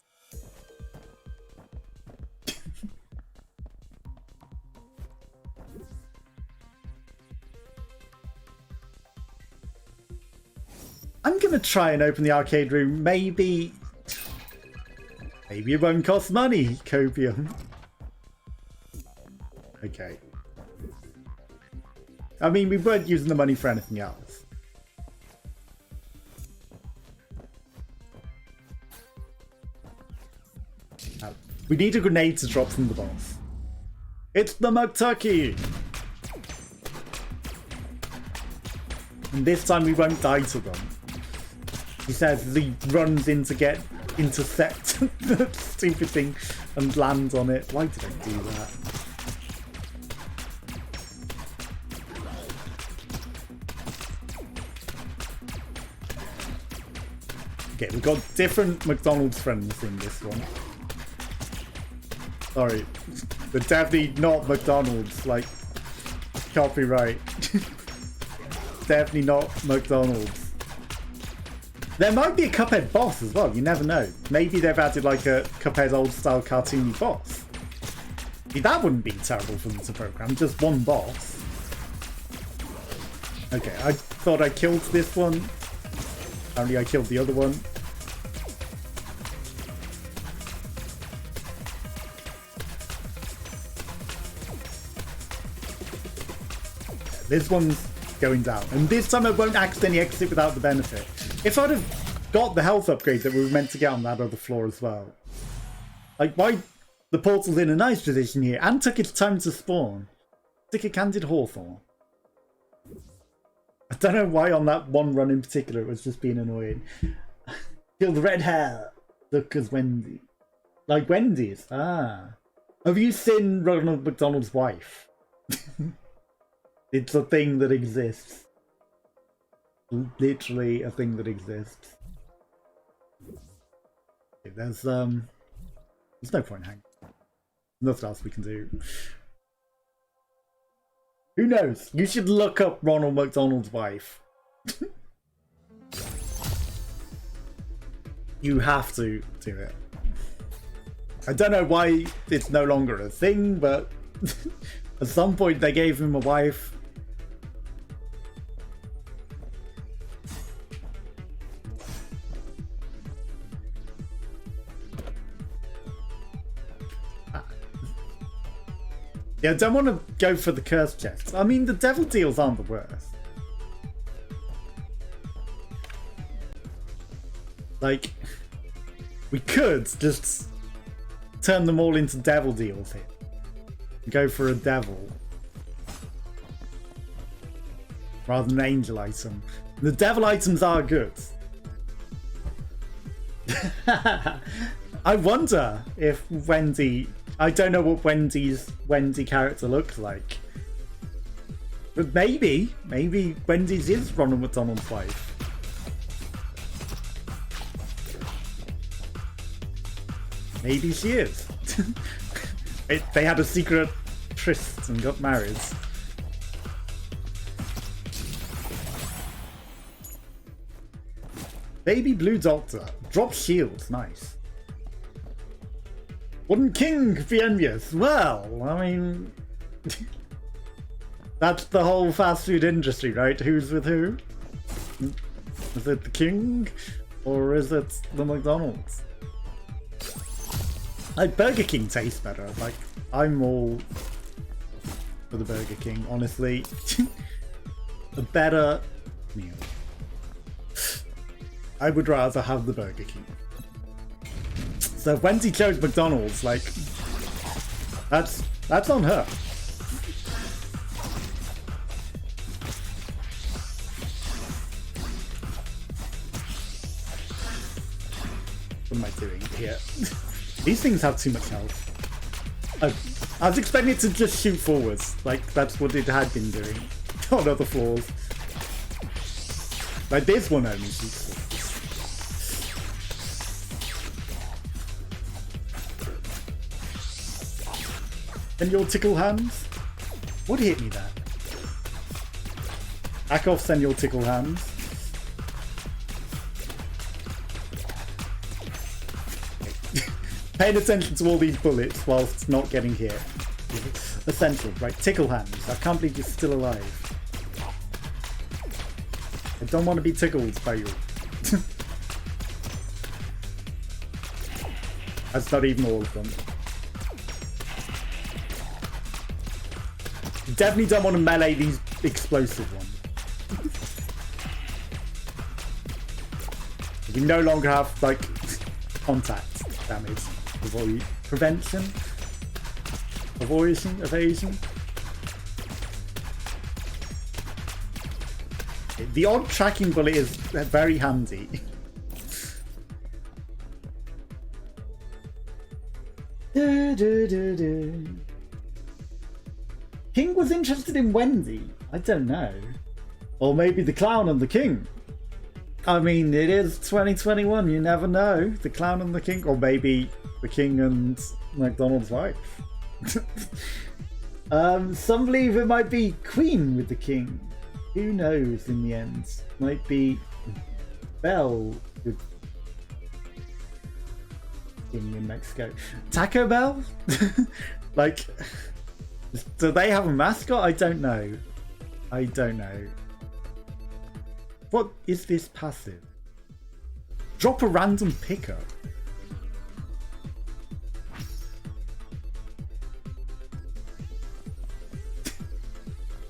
I'm going to try and open the arcade room. Maybe it won't cost money, Copium. Okay. I mean, we weren't using the money for anything else. We need a grenade to drop from the boss. It's the McTucky! And this time we won't die to them. He says he runs in to get intercept the stupid thing and lands on it. Why did I do that? Okay, we've got different McDonald's friends in this one. Sorry, they're definitely not McDonald's, like, copyright. Definitely not McDonald's. There might be a Cuphead boss as well, you never know. Maybe they've added like a Cuphead old style cartoony boss. That wouldn't be terrible for them to program, just one boss. Okay, I thought I killed this one. Apparently I killed the other one. This one's going down. And this time I won't accidentally exit without the benefit. If I'd have got the health upgrade that we were meant to get on that other floor as well. Like, why? The portal's in a nice position here and took its time to spawn. Stick a Candid Hawthorn. I don't know why on that one run in particular it was just being annoying. Kill the red hair. Look as Wendy. Like Wendy's. Ah. Have you seen Ronald McDonald's wife? It's a thing that exists. Literally a thing that exists. Okay, there's no point hanging. Nothing else we can do. Who knows? You should look up Ronald McDonald's wife. You have to do it. I don't know why it's no longer a thing, but at some point they gave him a wife. Yeah, I don't want to go for the curse chests. I mean, the devil deals aren't the worst. Like, we could just turn them all into devil deals here. Go for a devil. Rather than an angel item. The devil items are good. I wonder if Wendy... I don't know what Wendy character looks like. But maybe Wendy's is Ronald McDonald's wife. Maybe she is. They had a secret tryst and got married. Baby Blue Doctor. Drop shields. Nice. Wouldn't King be envious? Well, I mean... that's the whole fast food industry, right? Who's with who? Is it the King? Or is it the McDonald's? Like, Burger King tastes better. Like, I'm all for the Burger King, honestly. A better meal. I would rather have the Burger King. So if Wendy chose McDonald's, like, that's on her. What am I doing here? These things have too much health. I was expecting it to just shoot forwards, like that's what it had been doing on other floors. Like this one only shoots forwards. And your tickle hands? What hit me there? Back off, send your tickle hands. Paying attention to all these bullets whilst not getting hit. Essential, right? Tickle hands. I can't believe you're still alive. I don't want to be tickled by you. That's not even all of them. You definitely don't want to melee these explosive ones. We no longer have, like, contact damage. Prevention? Evasion? The odd tracking bullet is very handy. King was interested in Wendy? I don't know. Or maybe the clown and the king. I mean, it is 2021, you never know. The clown and the king, or maybe the king and McDonald's wife. Some believe it might be Queen with the king. Who knows in the end? Might be Bell with king in Mexico. Taco Bell? Like, do they have a mascot? I don't know. I don't know. What is this passive? Drop a random pickup.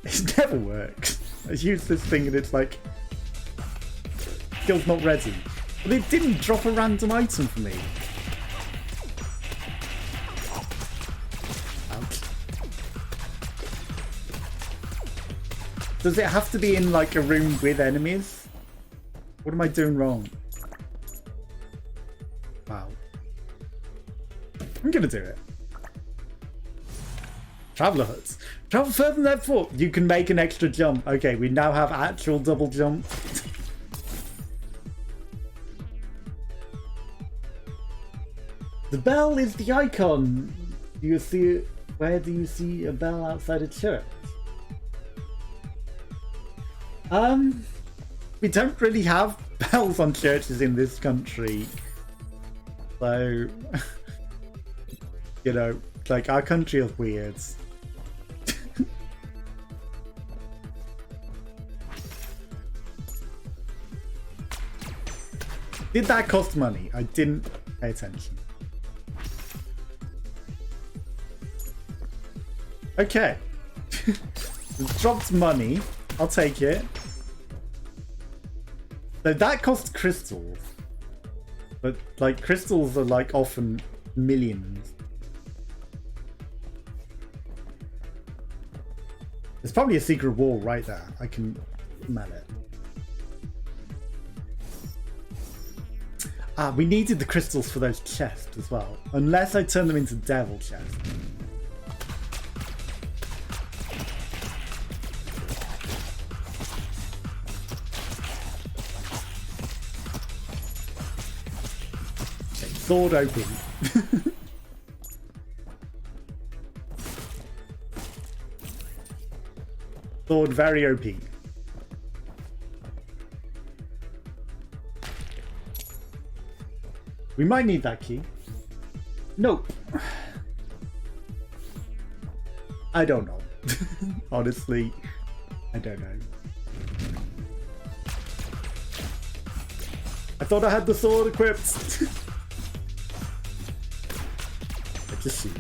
It never works. I use this thing and it's like, skill's not ready. But it didn't drop a random item for me. Ouch. Does it have to be in like a room with enemies? What am I doing wrong? Wow. I'm gonna do it. Traveler huts. Travel further than that fort. You can make an extra jump. Okay, we now have actual double jump. The bell is the icon. Do you see it? Where do you see a bell outside a church? We don't really have bells on churches in this country. So, you know, like our country is weird. Did that cost money? I didn't pay attention. Okay. It's dropped money. I'll take it. So that costs crystals. But like crystals are like often millions. There's probably a secret wall right there. I can smell it. Ah, we needed the crystals for those chests as well. Unless I turn them into devil chests. Okay, sword OP. Sword very OP. We might need that key. Nope. I don't know. Honestly, I don't know. I thought I had the sword equipped. Let's just see.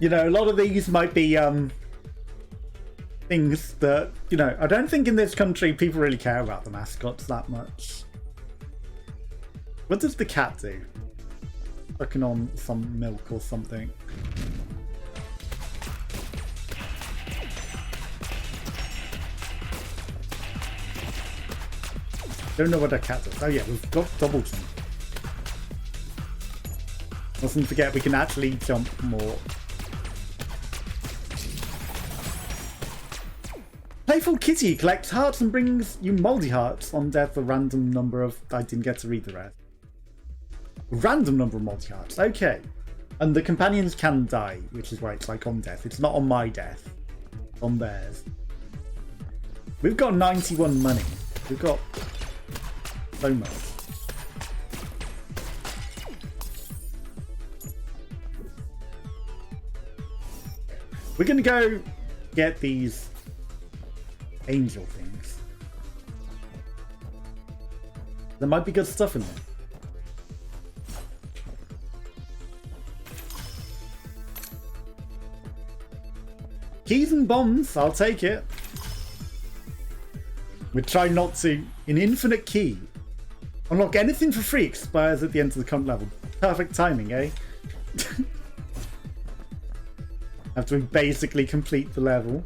You know, a lot of these might be things that, you know, I don't think in this country people really care about the mascots that much. What does the cat do? Sucking on some milk or something. Don't know what a cat does. Oh yeah, we've got double jump. Mustn't forget we can actually jump more. Playful Kitty collects hearts and brings you moldy hearts on death. A random number of... I didn't get to read the rest. Random number of multi hearts. Okay. And the companions can die, which is why it's like on death. It's not on my death. On theirs. We've got 91 money. We've got so much. We're going to go get these angel things. There might be good stuff in there. Keys and bombs, I'll take it. We try not to. An infinite key. Unlock anything for free expires at the end of the current level. Perfect timing, eh? After we basically complete the level.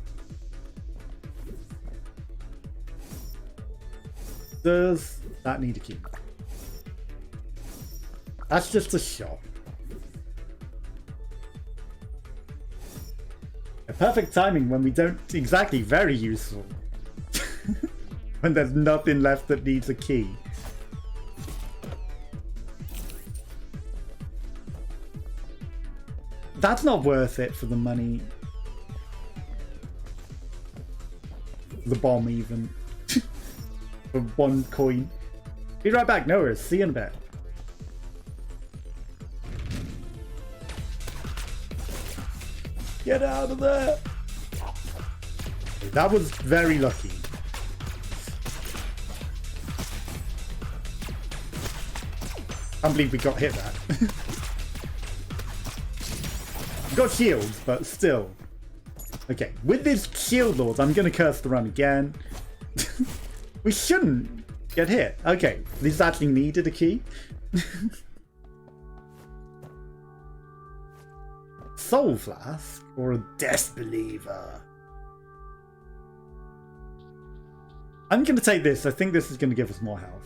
Does that need a key? That's just a shop. A perfect timing when we don't exactly very useful. When there's nothing left that needs a key. That's not worth it for the money. The bomb even. For 1 coin. Be right back, no worries. See you in a bit. Get out of there! That was very lucky. I can't believe we got hit that. We got shields, but still. Okay, with this shield lord, I'm going to curse the run again. We shouldn't get hit. Okay, this actually needed a key. Soul Flask or a Disbeliever? I'm going to take this. I think this is going to give us more health.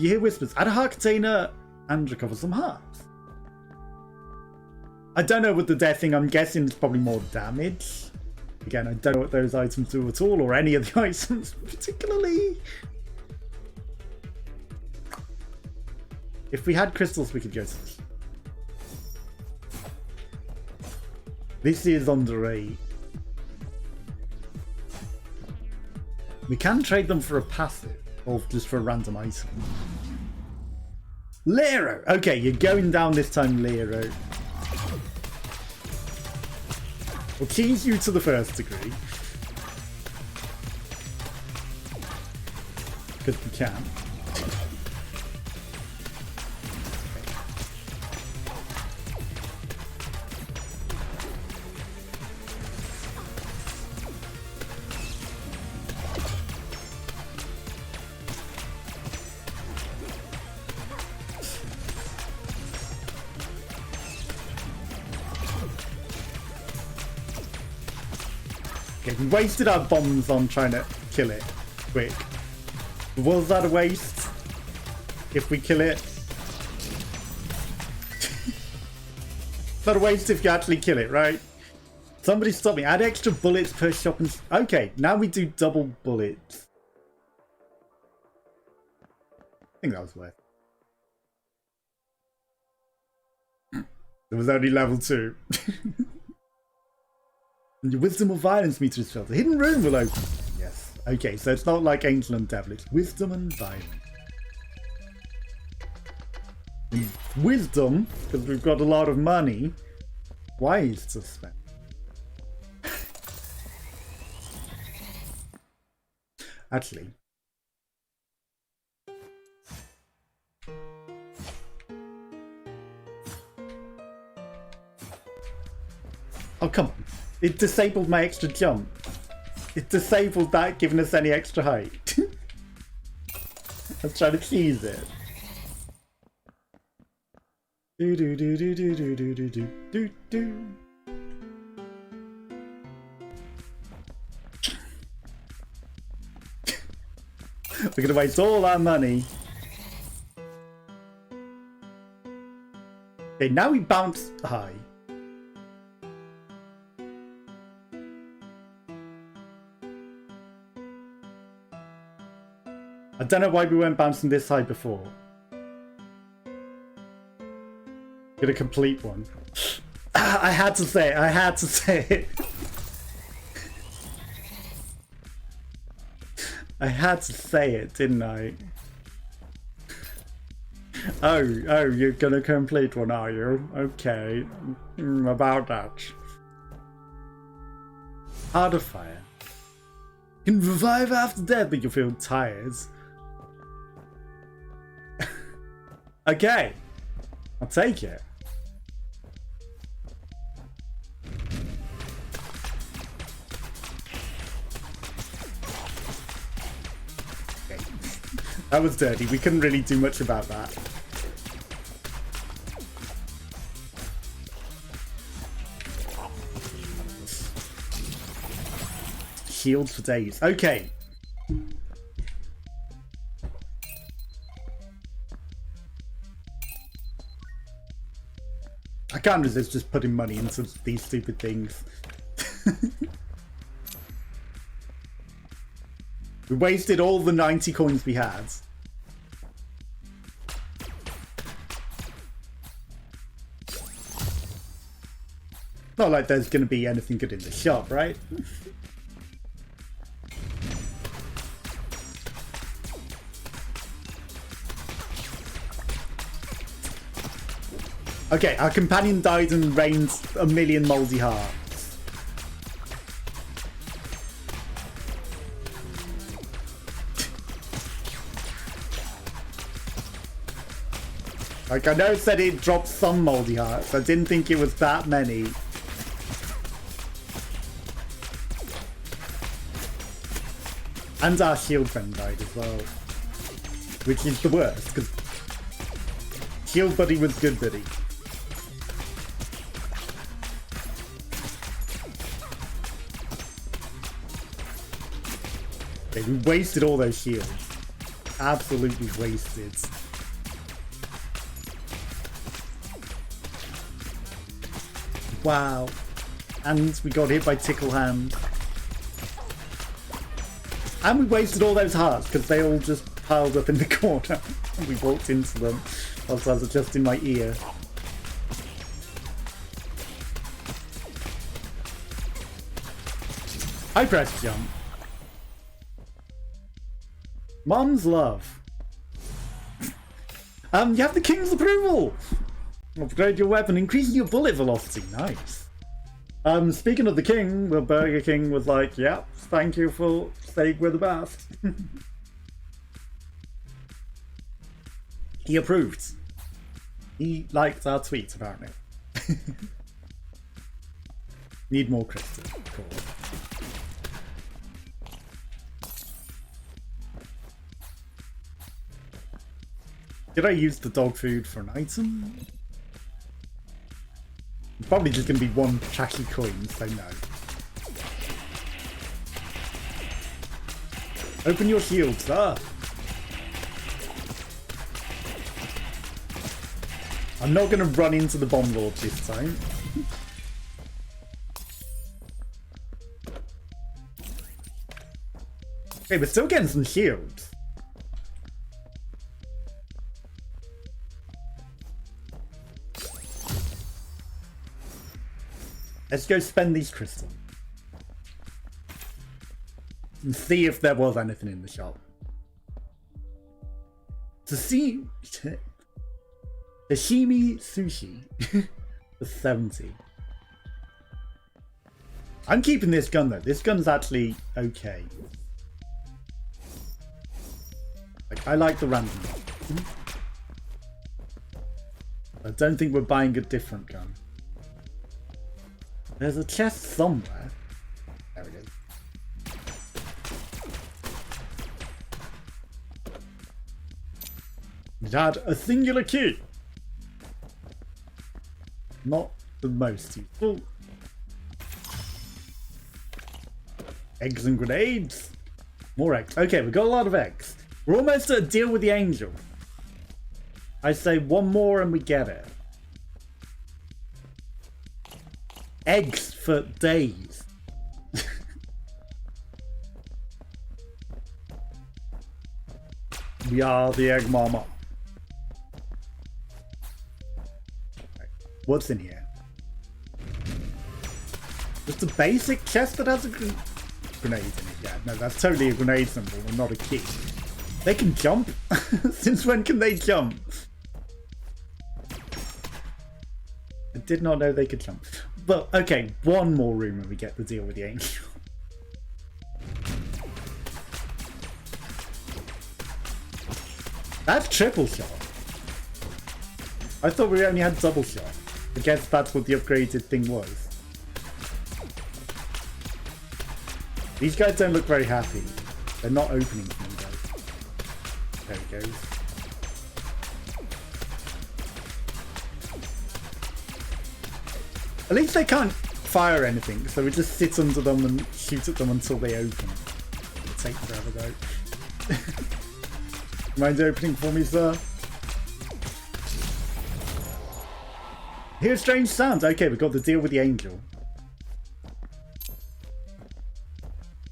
You hear whispers. Add a heart container and recover some hearts. I don't know what the death thing. I'm guessing it's probably more damage. Again, I don't know what those items do at all, or any of the items particularly. If we had crystals, we could go to this. This is under a... We can trade them for a passive, or just for a random item. Lero! Okay, you're going down this time, Lero. We'll tease you to the first degree. Because we can. We wasted our bombs on trying to kill it quick. Was that a waste? If we kill it? Not a waste if you actually kill it, right? Somebody stop me. Add extra bullets per shop and... Okay, now we do double bullets. I think that was worth it. It was only level 2. And your wisdom or violence meter is filled. The hidden room will open. Yes. Okay, so it's not like angel and devil. It's wisdom and violence. And wisdom, because we've got a lot of money, wise to spend. Actually. Oh, come on. It disabled my extra jump. It disabled that, giving us any extra height. I was trying to tease it. Do do do do do do do do do do do. We're gonna waste all our money. Okay, now we bounce high. I don't know why we weren't bouncing this high before. Get a complete one. I had to say it. I had to say it. I had to say it, didn't I? Oh, you're gonna complete one, are you? Okay. About that. Heart of Fire. You can revive after death, but you feel tired. Okay. I'll take it. Okay. That was dirty. We couldn't really do much about that. Healed for days. Okay. I can't resist just putting money into these stupid things. We wasted all the 90 coins we had. Not like there's going to be anything good in the shop, right? Okay, our companion died and rained a million moldy hearts. Like, I know it said it dropped some moldy hearts. I didn't think it was that many. And our shield friend died as well. Which is the worst, because shield buddy was good buddy. Okay, we wasted all those shields. Absolutely wasted. Wow. And we got hit by Tickle Hand. And we wasted all those hearts because they all just piled up in the corner. And we walked into them whilst I was adjusting my ear. I pressed jump. Mom's love. You have the king's approval. Upgrade your weapon, increasing your bullet velocity. Nice. Speaking of the king, the Burger King was like, yeah, thank you for saying we're the best. He approved. He liked our tweets, apparently. Need more crystal. Cool. Did I use the dog food for an item? Probably just going to be one tracky coin, so no. Open your shields. Ah. I'm not going to run into the bomb lord this time. Okay, we're still getting some shields. Let's go spend these crystals. And see if there was anything in the shop. To see... Sashimi sushi. For 70. I'm keeping this gun though. This gun's actually okay. Like, I like the random. I don't think we're buying a different gun. There's a chest somewhere. There it is. It had a singular key. Not the most useful. Eggs and grenades. More eggs. Okay, we've got a lot of eggs. We're almost at a deal with the angel. I say one more and we get it. Eggs for days. We are the Egg Mama. Right. What's in here? Just a basic chest that has a grenade in it. Yeah, no, that's totally a grenade symbol and not a key. They can jump? Since when can they jump? I did not know they could jump. But, okay, one more room and we get to deal with the angel. That's triple shot. I thought we only had double shot. I guess that's what the upgraded thing was. These guys don't look very happy. They're not opening for me, guys. There he goes. At least they can't fire anything, so we just sit under them and shoot at them until they open. It'll take forever though. Mind opening for me, sir? Hear strange sounds. Okay, we've got to deal with the angel.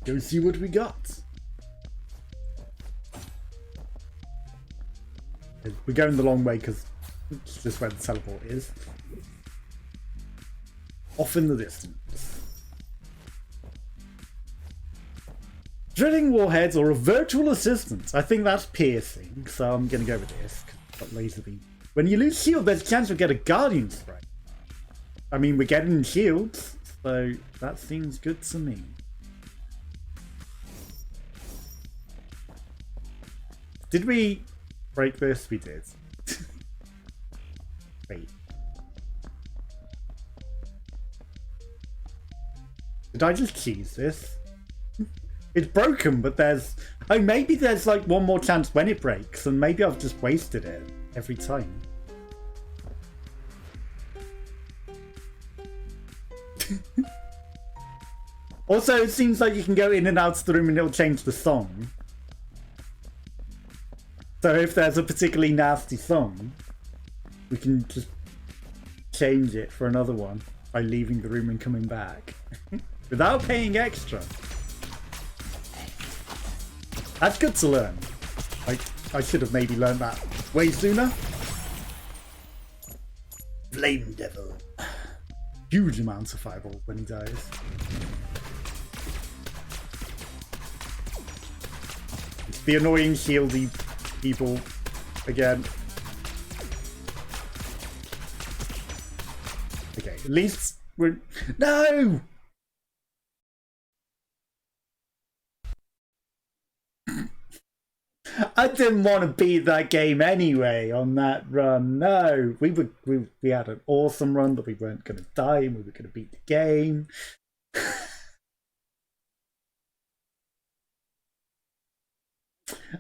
Go see what we got. We're going the long way because it's just where the teleport is. Off in the distance. Drilling warheads or a virtual assistant. I think that's piercing, so I'm going to go with this. Got laser beam. When you lose shield, there's a chance you'll get a guardian spray. I mean, we're getting shields, so that seems good to me. Did we break this? We did. Wait. Did I just cheese this? It's broken, but there's... Oh, maybe there's like one more chance when it breaks, and maybe I've just wasted it every time. Also, it seems like you can go in and out of the room and it'll change the song. So if there's a particularly nasty song, we can just change it for another one by leaving the room and coming back. Without paying extra. That's good to learn. I should have maybe learned that way sooner. Flame Devil. Huge amounts of fireballs when he dies. It's the annoying shieldy people again. Okay, at least we're... No! I didn't want to beat that game anyway on that run. No, we had an awesome run, but we weren't going to die and we were going to beat the game.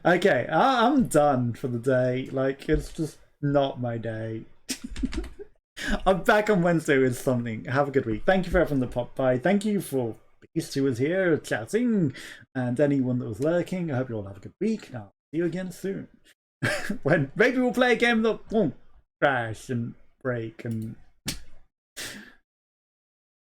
Okay, I'm done for the day. Like, it's just not my day. I'm back on Wednesday with something. Have a good week. Thank you for everyone that popped by. Thank you for Beast who was here chatting, and anyone that was lurking. I hope you all have a good week. I'll see you again soon. When maybe we'll play a game that won't crash and break and